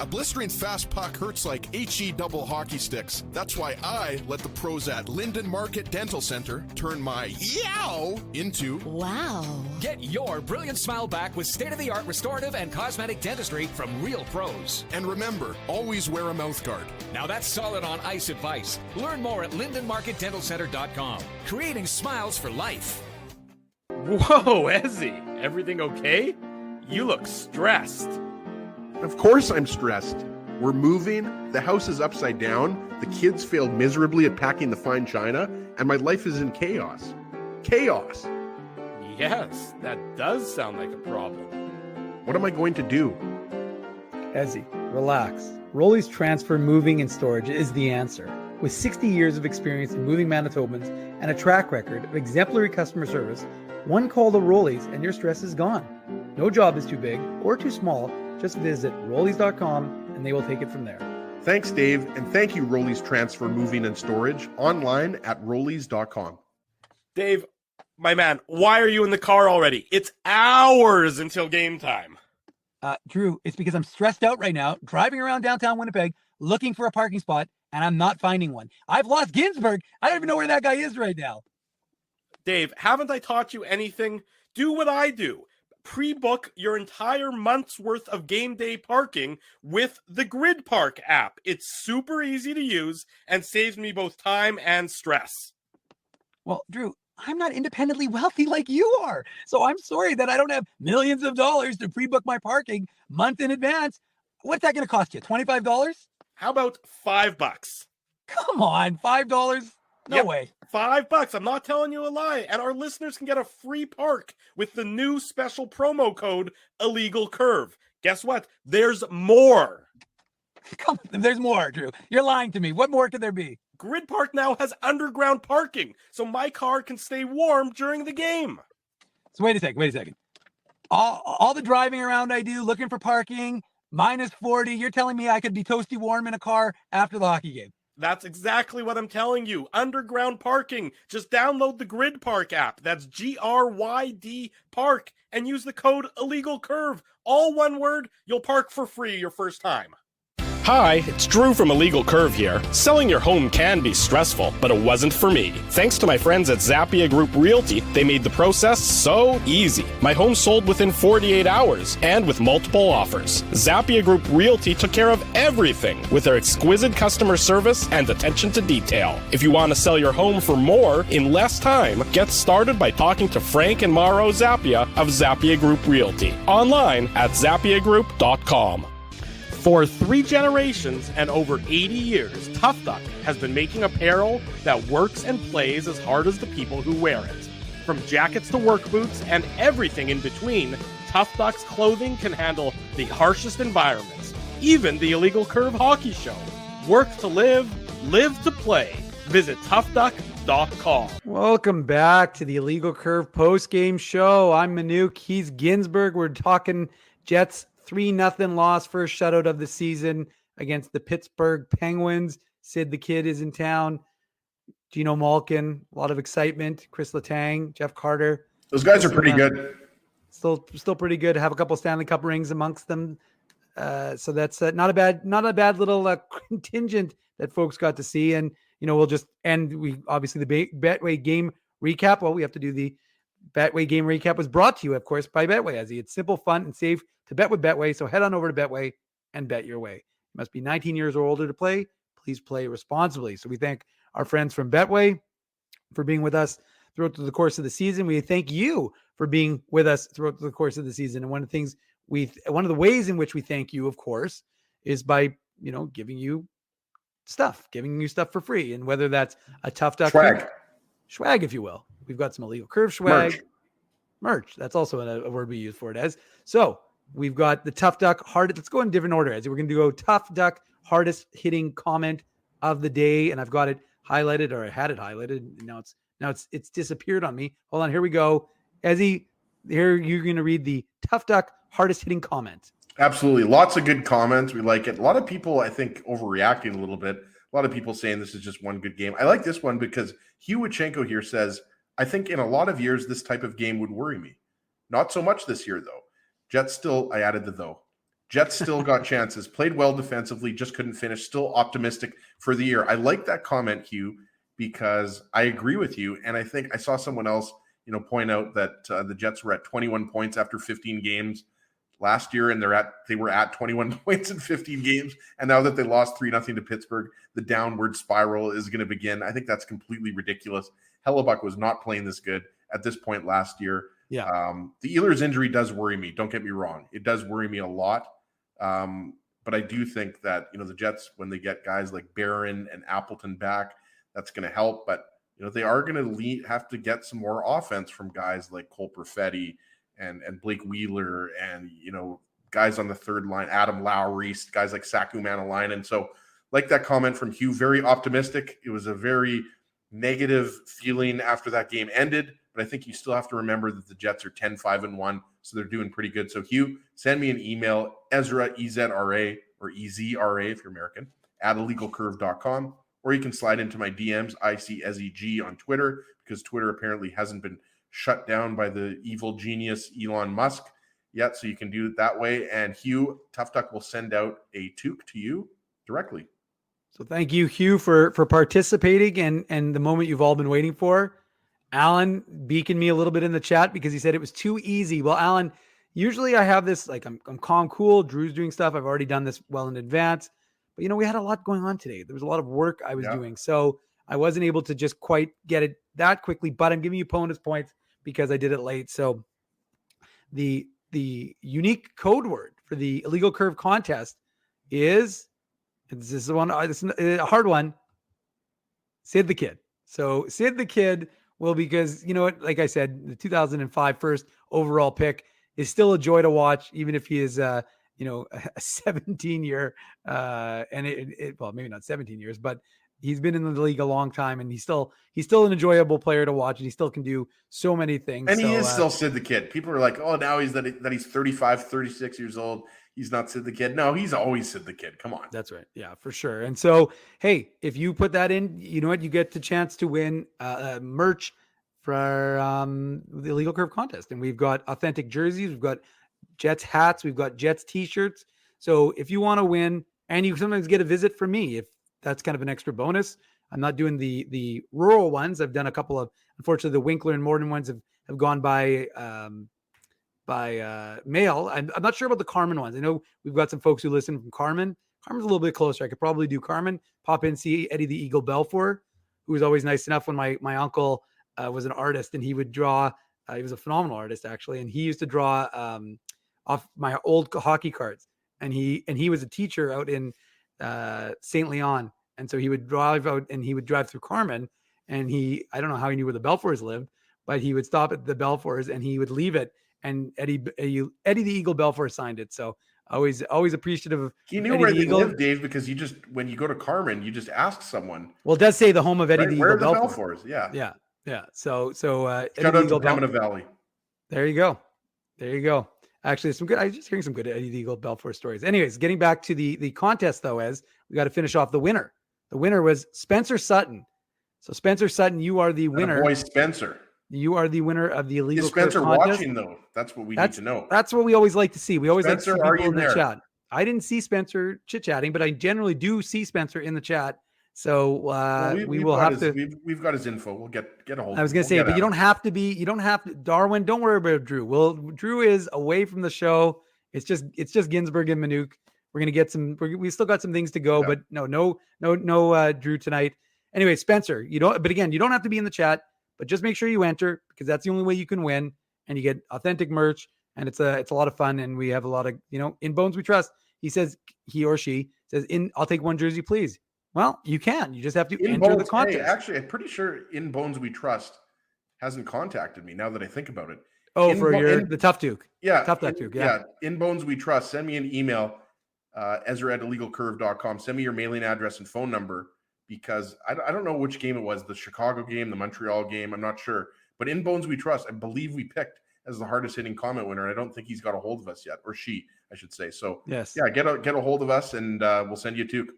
A blistering fast puck hurts like HE double hockey sticks. That's why I let the pros at Linden Market Dental Center turn my yow into wow. Get your brilliant smile back with state-of-the-art restorative and cosmetic dentistry from real pros. And remember, always wear a mouth guard. Now that's solid on ice advice. Learn more at lindenmarketdentalcenter.com. Creating smiles for life. Whoa, Ezzy, everything okay? You look stressed. Of course I'm stressed. We're moving, the house is upside down, the kids failed miserably at packing the fine china, and my life is in chaos. Chaos! Yes, that does sound like a problem. What am I going to do? Ezzy, relax. Rolly's Transfer Moving and Storage is the answer. With 60 years of experience in moving Manitobans and a track record of exemplary customer service, one call to Rolly's and your stress is gone. No job is too big or too small. Just visit Rollies.com and they will take it from there. Thanks, Dave, and thank you, Rollies Transfer Moving and Storage, online at Rollies.com. Dave, my man, why are you in the car already? It's hours until game time. Drew, it's because I'm stressed out right now, driving around downtown Winnipeg, looking for a parking spot, and I'm not finding one. I've lost Ginsburg. I don't even know where that guy is right now. Dave, haven't I taught you anything? Do what I do. Pre-book your entire month's worth of game day parking with the Grid Park app. It's super easy to use and saves me both time and stress. Well, Drew, I'm not independently wealthy like you are. So I'm sorry that I don't have millions of dollars to pre-book my parking month in advance. What's that going to cost you? $25? How about $5? Come on, $5? No way. $5. I'm not telling you a lie. And our listeners can get a free park with the new special promo code Illegal Curve. Guess what? There's more. Come on, there's more, Drew. You're lying to me. What more could there be? Grid Park now has underground parking, so my car can stay warm during the game. So wait a second. All the driving around I do, looking for parking, minus 40. You're telling me I could be toasty warm in a car after the hockey game? That's exactly what I'm telling you. Underground parking. Just download the Grid Park app. That's GRYD Park and use the code Illegal Curve. All one word. You'll park for free your first time. Hi, it's Drew from Illegal Curve here. Selling your home can be stressful, but it wasn't for me. Thanks to my friends at Zappia Group Realty, they made the process so easy. My home sold within 48 hours and with multiple offers. Zappia Group Realty took care of everything with their exquisite customer service and attention to detail. If you want to sell your home for more in less time, get started by talking to Frank and Mauro Zappia of Zappia Group Realty. Online at zappiagroup.com. For 3 generations and over 80 years, Tough Duck has been making apparel that works and plays as hard as the people who wear it. From jackets to work boots and everything in between, Tough Duck's clothing can handle the harshest environments, even the Illegal Curve Hockey Show. Work to live, live to play. Visit toughduck.com. Welcome back to the Illegal Curve post-game show. I'm Manuk. He's Ginsburg. We're talking Jets 3-0 loss, first shutout of the season against the Pittsburgh Penguins. Sid the Kid is in town. Gino Malkin, a lot of excitement. Chris Letang, Jeff Carter. Those guys are pretty good. Still pretty good. Have a couple Stanley Cup rings amongst them. So that's not a bad little contingent that folks got to see. And we'll just end. We obviously the Betway game recap. Well, we have to do the Betway game recap. Was brought to you, of course, by Betway. It's simple, fun, and safe to bet with Betway. So head on over to Betway and bet your way. You must be 19 years or older to play. Please play responsibly. So we thank our friends from Betway for being with us throughout the course of the season. We thank you for being with us throughout the course of the season. And one of the ways in which we thank you, of course, is by, giving you stuff for free. And whether that's a Tough Duck swag, if you will. We've got some Illegal Curve swag. Merch. That's also a word we use for it as. So we've got the Tough Duck let's go in different order. As we're going to go Tough Duck hardest hitting comment of the day, and I've got it highlighted, or I had it highlighted. Now it's disappeared on me. Hold on, here we go. Ezzy, here you're going to read the Tough Duck hardest hitting comment. Absolutely, lots of good comments. We like it. A lot of people, I think, overreacting a little bit. A lot of people saying this is just one good game. I like this one because Hugh Wachenko here says, I think in a lot of years this type of game would worry me. Not so much this year though. Jets still, I added the though. Jets still got chances, played well defensively, just couldn't finish, still optimistic for the year. I like that comment, Hugh, because I agree with you. And I think I saw someone else, point out that the Jets were at 21 points after 15 games last year, and they were at 21 points in 15 games. And now that they lost 3-0 to Pittsburgh, the downward spiral is going to begin. I think that's completely ridiculous. Hellebuck was not playing this good at this point last year. Yeah. The Ehlers injury does worry me. Don't get me wrong. It does worry me a lot. But I do think that, the Jets, when they get guys like Barron and Appleton back, that's going to help. But, they are going to have to get some more offense from guys like Cole Perfetti and Blake Wheeler and, guys on the third line, Adam Lowry, guys like Saku Manalainen. And so like that comment from Hugh, very optimistic. It was a very negative feeling after that game ended. But I think you still have to remember that the Jets are 10-5-1, so they're doing pretty good. So, Hugh, send me an email, Ezra, E-Z-R-A, or E-Z-R-A if you're American, at illegalcurve.com, or you can slide into my DMs, ICSEG on Twitter, because Twitter apparently hasn't been shut down by the evil genius Elon Musk yet, so you can do it that way. And, Hugh, Tough Duck will send out a toque to you directly. So thank you, Hugh, for participating and the moment you've all been waiting for. Alan beaconed me a little bit in the chat because he said it was too easy. Well, Alan, usually I have this, I'm calm, cool. Drew's doing stuff. I've already done this well in advance. But, we had a lot going on today. There was a lot of work I was doing. So I wasn't able to just quite get it that quickly. But I'm giving you bonus points because I did it late. So the unique code word for the Illegal Curve contest is, this is a hard one, Sid the Kid. So Sid the Kid because, like I said, the 2005 first overall pick is still a joy to watch, even if he is, a 17-year, well, maybe not 17 years, but he's been in the league a long time, and he's still an enjoyable player to watch, and he still can do so many things. And he is still Sid the Kid. People are like, oh, now he's 35, 36 years old. he's not Sid the Kid. No, he's always Sid the Kid. Come on. That's right. Yeah, for sure. And so, hey, if you put that in, you know what? You get the chance to win merch for the Illegal Curve contest. And we've got authentic jerseys. We've got Jets hats. We've got Jets t-shirts. So if you want to win, and you sometimes get a visit from me, if that's kind of an extra bonus. I'm not doing the rural ones. I've done a couple of, unfortunately, the Winkler and Morden ones have gone by mail. I'm not sure about the Carmen ones. I know we've got some folks who listen from Carmen. Carmen's a little bit closer. I could probably do Carmen, pop in, see Eddie the Eagle Belfour, who was always nice enough when my uncle was an artist and he would draw. He was a phenomenal artist, actually. And he used to draw off my old hockey cards. And he was a teacher out in St. Leon. And so he would drive out and he would drive through Carmen. And I don't know how he knew where the Belfours lived, but he would stop at the Belfours and he would leave it. And Eddie the Eagle Belfour signed it. So always appreciative of he knew Eddie where the they Eagle. lived, Dave, because when you go to Carmen, you just ask someone. Well, it does say the home of Eddie the where Eagle are the Belfour. Belfours? Yeah. So Shout Eddie out the to Eagle Pembina Valley. There you go. Actually, I was just hearing some good Eddie the Eagle Belfour stories. Anyways, getting back to the contest though, as we got to finish off the winner. The winner was Spencer Sutton. So Spencer Sutton, you are the winner. Boy, Spencer. You are the winner of the Illegal Is Spencer Curve contest. watching though? That's what we need to know. That's what we always like to see. We always Spencer, like to see are people you in the there? chat. I didn't see Spencer chit-chatting, but I generally do see Spencer in the chat. So we will have to. We've got his info. We'll get a hold. I was going to say, but you don't have to be. You don't have to. Darwin, don't worry about Drew. Well, Drew is away from the show. It's just Ginsburg and Manuk. We're going to get some. We still got some things to go, but no Drew tonight. Anyway, Spencer, you don't. But again, you don't have to be in the chat. But just make sure you enter because that's the only way you can win, and you get authentic merch, and it's a lot of fun, and we have a lot of in Bones We Trust. He or she says, I'll take one jersey, please. Well, you can. You just have to enter the contest. Hey, actually, I'm pretty sure In Bones We Trust hasn't contacted me now that I think about it. Oh, the Tough Duke. Yeah. Tough Duke. Yeah. In Bones We Trust. Send me an email, Ezra@illegalcurve.com. Send me your mailing address and phone number because I don't know which game it was, the Chicago game, the Montreal game. I'm not sure. But In Bones We Trust, I believe we picked as the hardest hitting comment winner. I don't think he's got a hold of us yet, or she, I should say. So yes, yeah, get a hold of us and we'll send you a toque.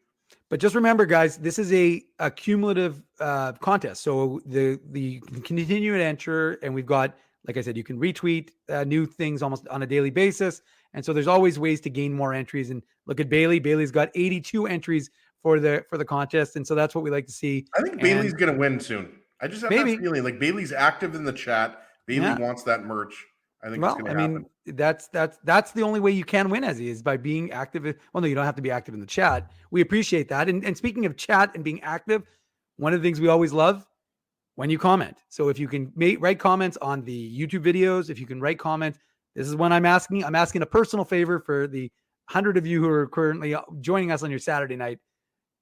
But just remember, guys, this is a cumulative contest. So you can continue to enter, and we've got, like I said, you can retweet new things almost on a daily basis. And so there's always ways to gain more entries. And look at Bailey. Bailey's got 82 entries for the contest, and so that's what we like to see. I think Bailey's going to win soon. I just have that feeling like Bailey's active in the chat. Bailey wants that merch. I think it's going to happen. Mean, that's the only way you can win, as he is by being active. Well, no, you don't have to be active in the chat. We appreciate that. And speaking of chat and being active, one of the things we always love when you comment. So if you can write comments on the YouTube videos, if you can write comments, this is when I'm asking a personal favor for the 100 of you who are currently joining us on your Saturday night.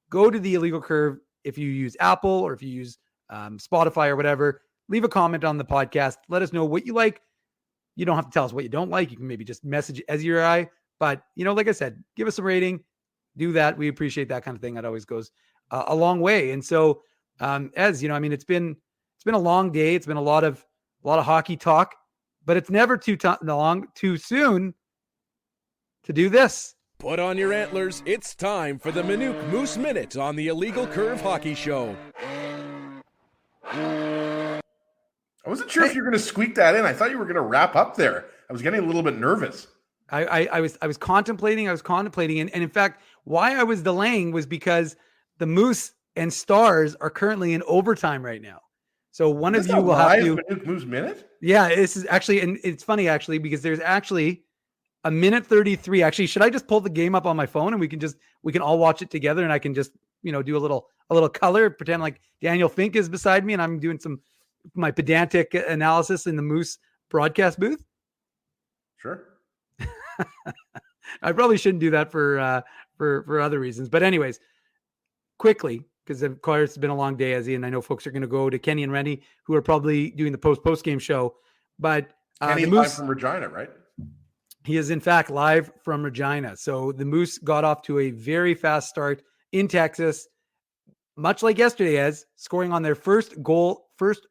Go to the Illegal Curve. If you use Apple or if you use Spotify or whatever, leave a comment on the podcast. Let us know what you like. You don't have to tell us what you don't like. You can maybe just message Ezzy or I. But, like I said, give us a rating. Do that. We appreciate that kind of thing. That always goes a long way. And so, it's been a long day. It's been a lot of hockey talk, but it's never too soon to do this. Put on your antlers. It's time for the Manuk Moose Minute on the Illegal Curve Hockey Show. I wasn't sure if you were going to squeak that in. I thought you were going to wrap up there. I was getting a little bit nervous. I was contemplating. And in fact, why I was delaying was because the Moose and Stars are currently in overtime right now. So one of you will have to Manuk Moose Minute? Yeah, this is actually, and it's funny actually, because there's actually a minute 33. Actually, should I just pull the game up on my phone and we can all watch it together, and I can just, do a little color, pretend like Daniel Fink is beside me and I'm doing my pedantic analysis in the Moose broadcast booth? Sure. I probably shouldn't do that for other reasons. But anyways, quickly, because of course it's been a long day, Ezzy, and I know folks are going to go to Kenny and Rennie, who are probably doing the post game show. But Kenny live from Regina, right? He is in fact live from Regina. So the Moose got off to a very fast start in Texas, much like yesterday, as scoring on their first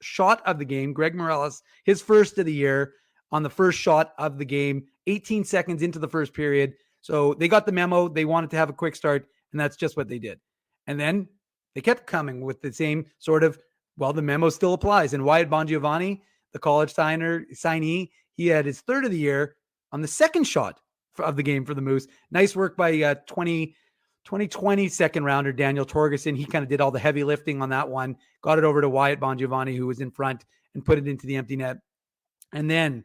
shot of the game. Greg Morales, his first of the year, on the first shot of the game, 18 seconds into the first period, So they got the memo. They wanted to have a quick start, and that's just what they did. And then they kept coming with the same sort of, well, the memo still applies. And Wyatt Bongiovanni, the college signee, he had his third of the year on the second shot of the game for the Moose. Nice work by 2020 second rounder Daniel Torgerson. He kind of did all the heavy lifting on that one, got it over to Wyatt Bongiovanni, who was in front, and put it into the empty net. And then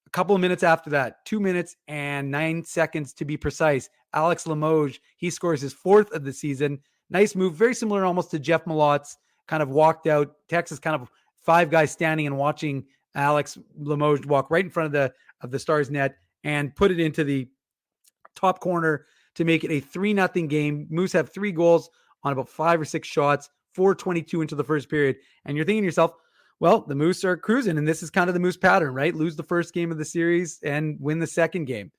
a couple of minutes after that, 2 minutes and 9 seconds to be precise, Alex Limoges, he scores his fourth of the season. Nice move, very similar almost to Jeff Malot's, kind of walked out. Texas kind of 5 guys standing and watching Alex Limoges walk right in front of the Stars net and put it into the top corner to make it a 3-0 game. Moose have 3 goals on about 5 or 6 shots, 4:22 into the first period. And you're thinking to yourself, well, the Moose are cruising, and this is kind of the Moose pattern, right? Lose the first game of the series and win the second game.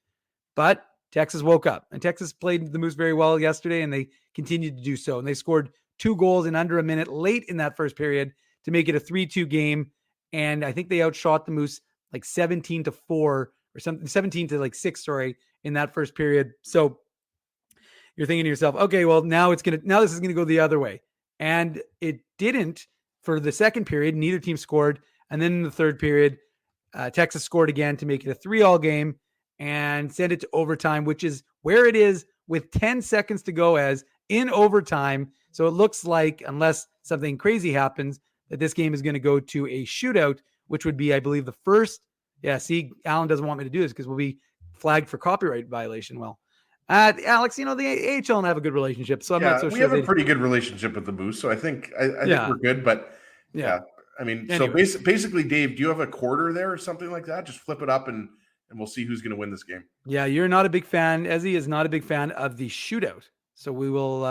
But Texas woke up, and Texas played the Moose very well yesterday, and they continued to do so. And they scored 2 goals in under a minute late in that first period to make it a 3-2 game. And I think they outshot the Moose like 17-4 or something, 17-6, in that first period. So you're thinking to yourself, okay, well, now this is going to go the other way. And it didn't for the second period. Neither team scored. And then in the third period, Texas scored again to make it a 3-3 game and send it to overtime, which is where it is with 10 seconds to go as in overtime. So it looks like, unless something crazy happens, that this game is going to go to a shootout, which would be, I believe, the first. Yeah, see, Alan doesn't want me to do this because we'll be flagged for copyright violation. Well, Alex, the AHL and I have a good relationship, so I'm not so sure. We have a pretty good relationship with the Moose, so I think we're good. But yeah, I mean, anyway. So basically, Dave, do you have a quarter there or something like that? Just flip it up and we'll see who's going to win this game. Yeah, you're not a big fan. Ezzy is not a big fan of the shootout, so we will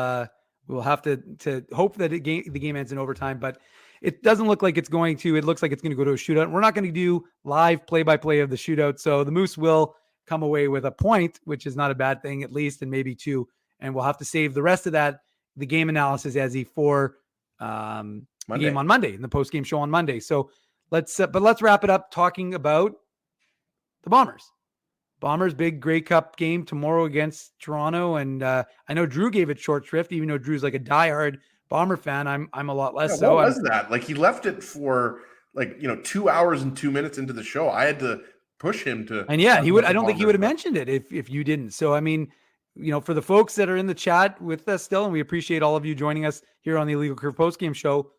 have to hope that the game ends in overtime, but it doesn't look like it's going to. It looks like it's going to go to a shootout. We're not going to do live play-by-play of the shootout, so the Moose will come away with a point, which is not a bad thing, at least, and maybe 2. And we'll have to save the rest of that, the game analysis, Ezzy, for the game on Monday, in the post-game show on Monday. So let's wrap it up talking about the Bombers. Bombers big Grey Cup game tomorrow against Toronto, and I know Drew gave it short shrift, even though Drew's like a diehard Bomber fan. I'm a lot less. What was that? Like, he left it for 2 hours and 2 minutes into the show. I had to push him to. And yeah, he would. I don't think he would have mentioned it if you didn't. So I mean, for the folks that are in the chat with us still, and we appreciate all of you joining us here on the Illegal Curve postgame show.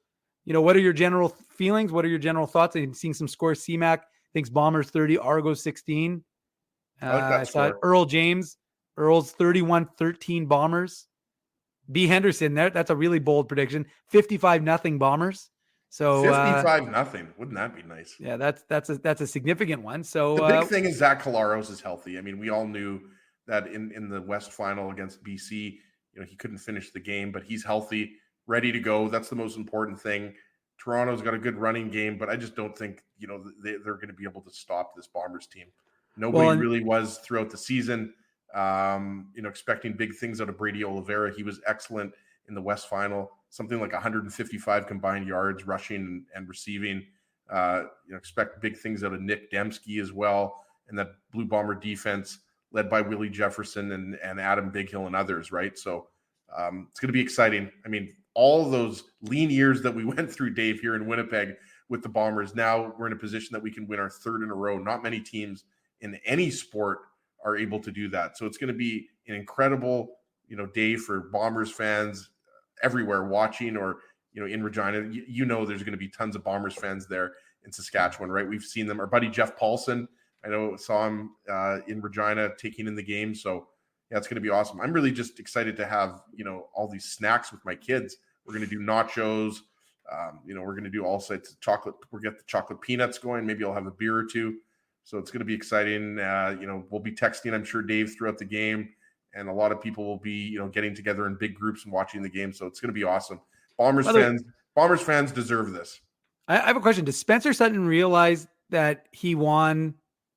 What are your general feelings? What are your general thoughts? I'm seeing some scores. CMAC thinks Bombers 30, Argos 16. I saw Earl James. Earl's 31-13 Bombers. B. Henderson, that's a really bold prediction. 55-0 Bombers. So 55-0. Wouldn't that be nice? Yeah, that's a significant one. So the big thing is Zach Collaros is healthy. I mean, we all knew that in the West Final against BC, he couldn't finish the game, but he's healthy, ready to go. That's the most important thing. Toronto's got a good running game, but I just don't think they're going to be able to stop this Bombers team. Nobody really was throughout the season. Expecting big things out of Brady Oliveira. He was excellent in the West Final, something like 155 combined yards, rushing and receiving. Expect big things out of Nick Dembski as well, and that Blue Bomber defense led by Willie Jefferson and Adam Bighill and others, right? So it's going to be exciting. I mean, all of those lean years that we went through, Dave, here in Winnipeg with the Bombers, now we're in a position that we can win our third in a row. Not many teams in any sport are able to do that. So it's going to be an incredible, day for Bombers fans everywhere watching, or, in Regina. There's going to be tons of Bombers fans there in Saskatchewan, right? We've seen them. Our buddy Jeff Paulson, I know, saw him in Regina taking in the game. So yeah, it's going to be awesome. I'm really just excited to have, all these snacks with my kids. We're going to do nachos. We're going to do all sorts of chocolate. We'll get the chocolate peanuts going. Maybe I'll have a beer or 2. So it's going to be exciting. We'll be texting, I'm sure, Dave, throughout the game, and a lot of people will be, getting together in big groups and watching the game. So it's going to be awesome. Bombers fans deserve this. I have a question. Does Spencer Sutton realize that he won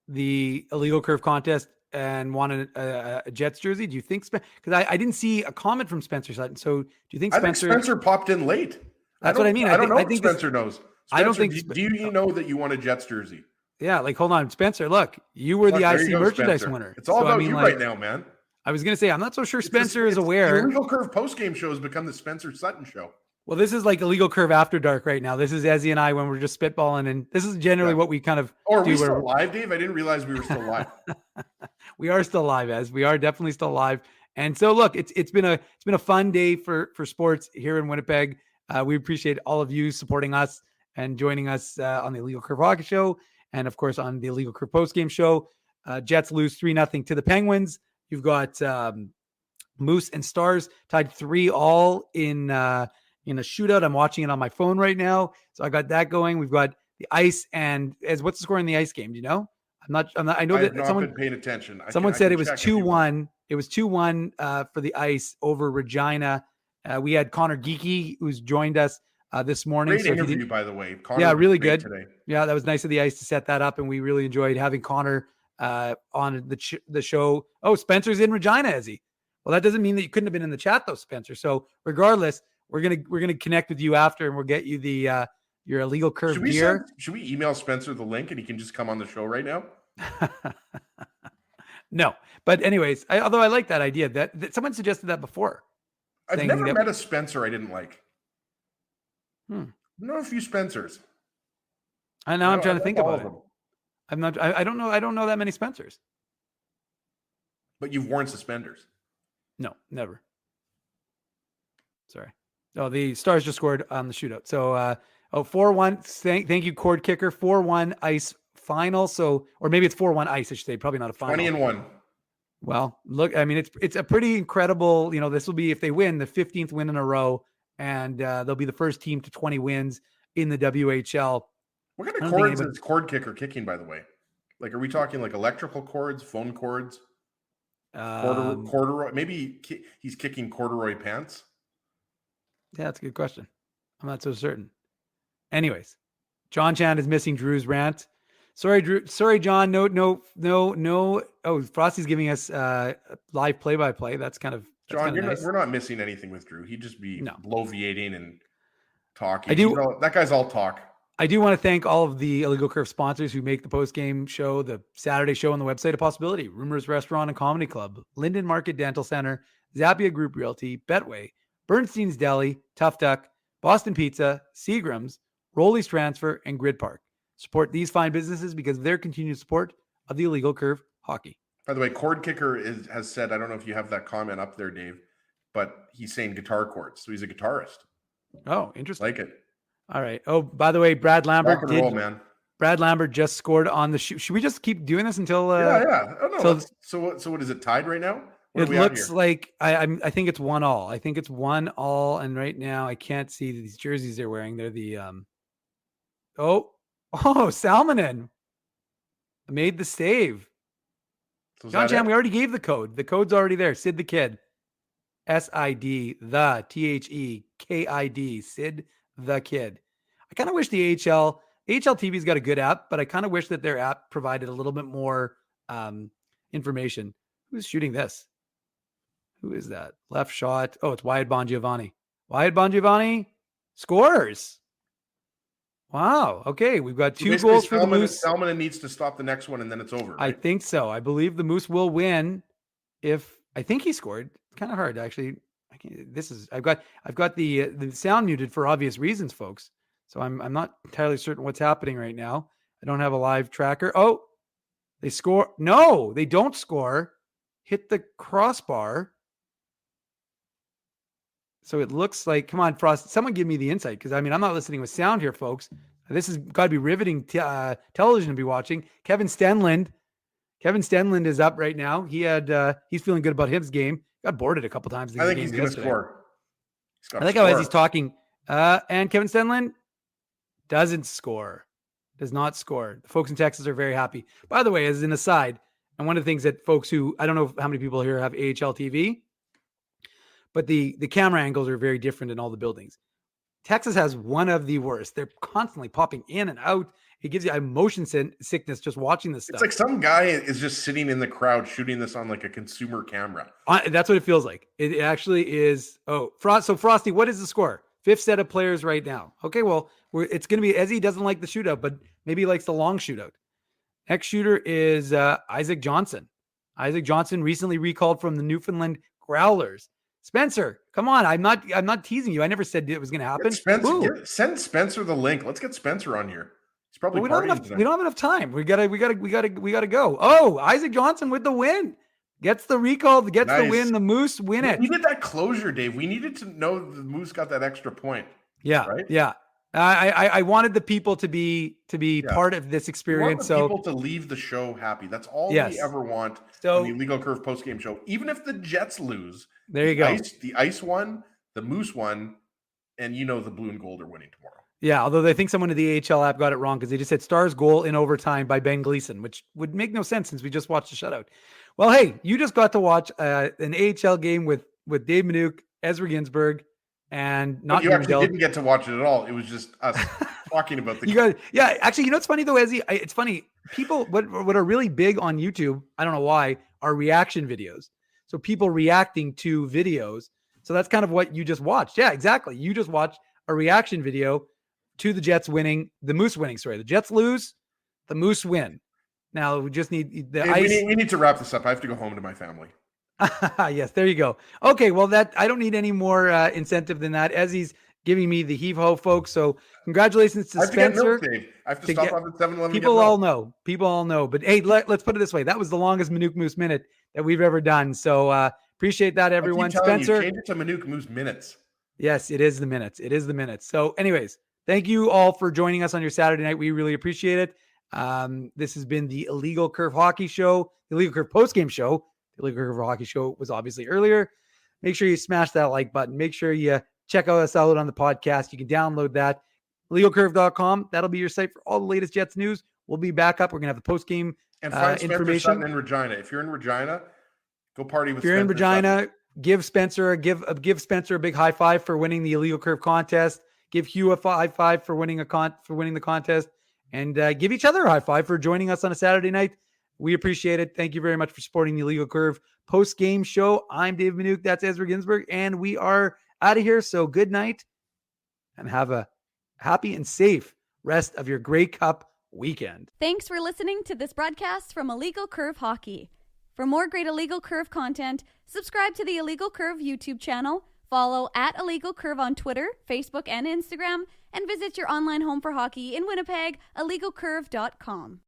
the Illegal Curve contest and won a Jets jersey? Do you think? Because I didn't see a comment from Spencer Sutton. So do you think Spencer? I think Spencer popped in late. That's what I mean. I don't know if Spencer knows. Spencer, I don't think. Do you know that you won a Jets jersey? Yeah, like hold on, Spencer. Look, you were the There IC you go, merchandise Spencer. winner. It's all So, about like, right now, man. I was gonna say, I'm not so sure It's Spencer is The aware. Illegal Curve post-game show has become the Spencer Sutton show. Well, this is like Illegal Curve After Dark right now. This is Ezzy and I when we're just spitballing, and this is generally what we kind of Are do. we still live, Dave? I didn't realize we were still live. We are still live, Ez. We are definitely still live. And so, look, it's been a fun day for sports here in Winnipeg. We appreciate all of you supporting us and joining us on the Illegal Curve Hockey Show, and of course on the Illegal Curve Post Game Show. Jets lose 3-0 to the Penguins. You've got Moose and Stars tied 3-3 in a shootout. I'm watching it on my phone right now, so I got that going. We've got the Ice and what's the score in the Ice game? Do you know? I'm not. I know that someone been paying attention. Someone said it was 2-1. It was 2-1 for the Ice over Regina. We had Connor Geeky, who's joined us this morning. Great interview, by the way. Connor yeah, really good today. Yeah, that was nice of the Ice to set that up, and we really enjoyed having Connor on the show. Oh, Spencer's in Regina, is he? Well, that doesn't mean that you couldn't have been in the chat though, Spencer. So regardless, we're gonna connect with you after, and we'll get you the your Illegal Curve gear. Should we email Spencer the link and he can just come on the show right now? No, but anyways, although I like that idea that someone suggested that before. I've never met a Spencer I didn't like. I know a few Spencers. I know. I'm trying to think about it. I'm not. I don't know. I don't know that many Spencers. But you've worn suspenders. No, never. Sorry. Oh, the Stars just scored on the shootout. So, 4-1. Thank you, Cord Kicker. 4-1 Ice final. So, or maybe it's 4-1 Ice, I should say. Probably not a final. 20-1. Well, look, I mean, it's a pretty incredible, this will be, if they win, the 15th win in a row, and they'll be the first team to 20 wins in the WHL. What kind of cords is Cord Kicker kicking, by the way? Like, are we talking like electrical cords, phone cords, corduroy? Maybe he's kicking corduroy pants. Yeah, that's a good question. I'm not so certain. Anyways, John Chan is missing Drew's rant. Sorry, Drew. Sorry, John. No. Oh, Frosty's giving us live play-by-play. That's kind of John. Nice. We're not missing anything with Drew. He'd just be bloviating and talking. I do. That guy's all talk. I do want to thank all of the Illegal Curve sponsors who make the post-game show, the Saturday show, and the website a possibility. Rumors Restaurant and Comedy Club, Linden Market Dental Center, Zappia Group Realty, Betway, Bernstein's Deli, Tough Duck, Boston Pizza, Seagram's, Rolly's Transfer, and Grid Park. Support these fine businesses because of their continued support of the Illegal Curve Hockey. By the way, Cord Kicker has said, I don't know if you have that comment up there, Dave, but he's saying guitar chords. So he's a guitarist. Oh, interesting. Like it. All right. Oh, by the way, Brad Lambert Rock and roll, man. Brad Lambert just scored on the shoot. Should we just keep doing this until? Yeah. Oh, no. So what is it, tied right now? It looks like I think it's 1-1. I think it's 1-1, and right now I can't see these jerseys they're wearing. They're the Salmonen made the save. So John Chan, we already gave the code. The code's already there. Sid the Kid. SID the THEKID. Sid the Kid. I kind of wish the AHL TV's got a good app, but I kind of wish that their app provided a little bit more information. Who's shooting this? Who is that? Left shot. Oh, it's Wyatt Bongiovanni. Wyatt Bongiovanni scores. Wow. Okay. We've got 2 goals for the Moose. Salmonen needs to stop the next one and then it's over. Right? I think so. I believe the Moose will win I think he scored. It's kind of hard actually. I've got the sound muted for obvious reasons, folks. So I'm not entirely certain what's happening right now. I don't have a live tracker. Oh, they score. No, they don't score. Hit the crossbar. So it looks like, come on, Frost, someone give me the insight. Because, I'm not listening with sound here, folks. This has got to be riveting television to be watching. Kevin Stenlund is up right now. He's feeling good about his game. Got boarded a couple times. I think he's going to score. I like how as he's talking. And Kevin Stenlund does not score. The folks in Texas are very happy. By the way, as an aside, and one of the things that folks who, I don't know how many people here have AHL TV, but the camera angles are very different in all the buildings. Texas has one of the worst. They're constantly popping in and out. It gives you a motion sickness just watching this stuff. It's like some guy is just sitting in the crowd shooting this on like a consumer camera. That's what it feels like. It actually is. Oh, so Frosty, what is the score? 5th set of players right now. Okay, well, it's going to be, Ezzy doesn't like the shootout, but maybe he likes the long shootout. Next shooter is Isaac Johnson. Isaac Johnson recently recalled from the Newfoundland Growlers. Spencer, come on. I'm not teasing you. I never said it was going to happen. Send Spencer the link. Let's get Spencer on here. He's probably we don't have enough time. We gotta go. Oh, Isaac Johnson with the win. Gets the recall, gets the win. The Moose win it. We needed that closure, Dave. We needed to know the Moose got that extra point. Yeah, right? Yeah. I wanted the people to be part of this experience. We want people to leave the show happy. That's all we ever want on the Illegal Curve post-game show. Even if the Jets lose, there you go. The Ice won, the Moose won, and the Blue and Gold are winning tomorrow. Yeah, although I think someone in the AHL app got it wrong because they just said Stars goal in overtime by Ben Gleason, which would make no sense since we just watched the shutout. Well, hey, you just got to watch an AHL game with Dave Minuk, Ezra Ginsburg, and not you actually didn't get to watch it at all. It was just us talking about the game. Actually, what's funny though, Ezzy? It's funny. People what are really big on YouTube, I don't know why, are reaction videos. So people reacting to videos. So that's kind of what you just watched. Yeah, exactly. You just watched a reaction video to the Jets winning, the Moose winning. Sorry, the Jets lose, the Moose win. Now we just need the ice. We need to wrap this up. I have to go home to my family. Yes, there you go. Okay, well I don't need any more incentive than that. Ezzy's giving me the heave-ho, folks. So congratulations to Spencer. I have to stop off at 7-Eleven. People all know. But hey, let's put it this way. That was the longest Minuk Moose minute that we've ever done. So appreciate that, everyone. Spencer, change it to Minuk Moose minutes. Yes, it is the minutes. So anyways, thank you all for joining us on your Saturday night. We really appreciate it. This has been the Illegal Curve Hockey Show, the Illegal Curve postgame show. The Illegal Curve Hockey Show was obviously earlier. Make sure you smash that like button. Make sure you check us out on the podcast. You can download that. LegalCurve.com. That'll be your site for all the latest Jets news. We'll be back up. We're going to have the postgame and find Spencer information. Sutton in Regina. If you're in Regina, go party with Spencer. If you're in Regina, Sutton. give Spencer a big high five for winning the Illegal Curve contest. Give Hugh a high five for winning the contest, and give each other a high five for joining us on a Saturday night. We appreciate it. Thank you very much for supporting the Illegal Curve post-game show. I'm Dave Minuk. That's Ezra Ginsburg, and we are out of here. So good night, and have a happy and safe rest of your Grey Cup weekend. Thanks for listening to this broadcast from Illegal Curve Hockey. For more great Illegal Curve content, subscribe to the Illegal Curve YouTube channel, follow @Illegal Curve on Twitter, Facebook, and Instagram, and visit your online home for hockey in Winnipeg, illegalcurve.com.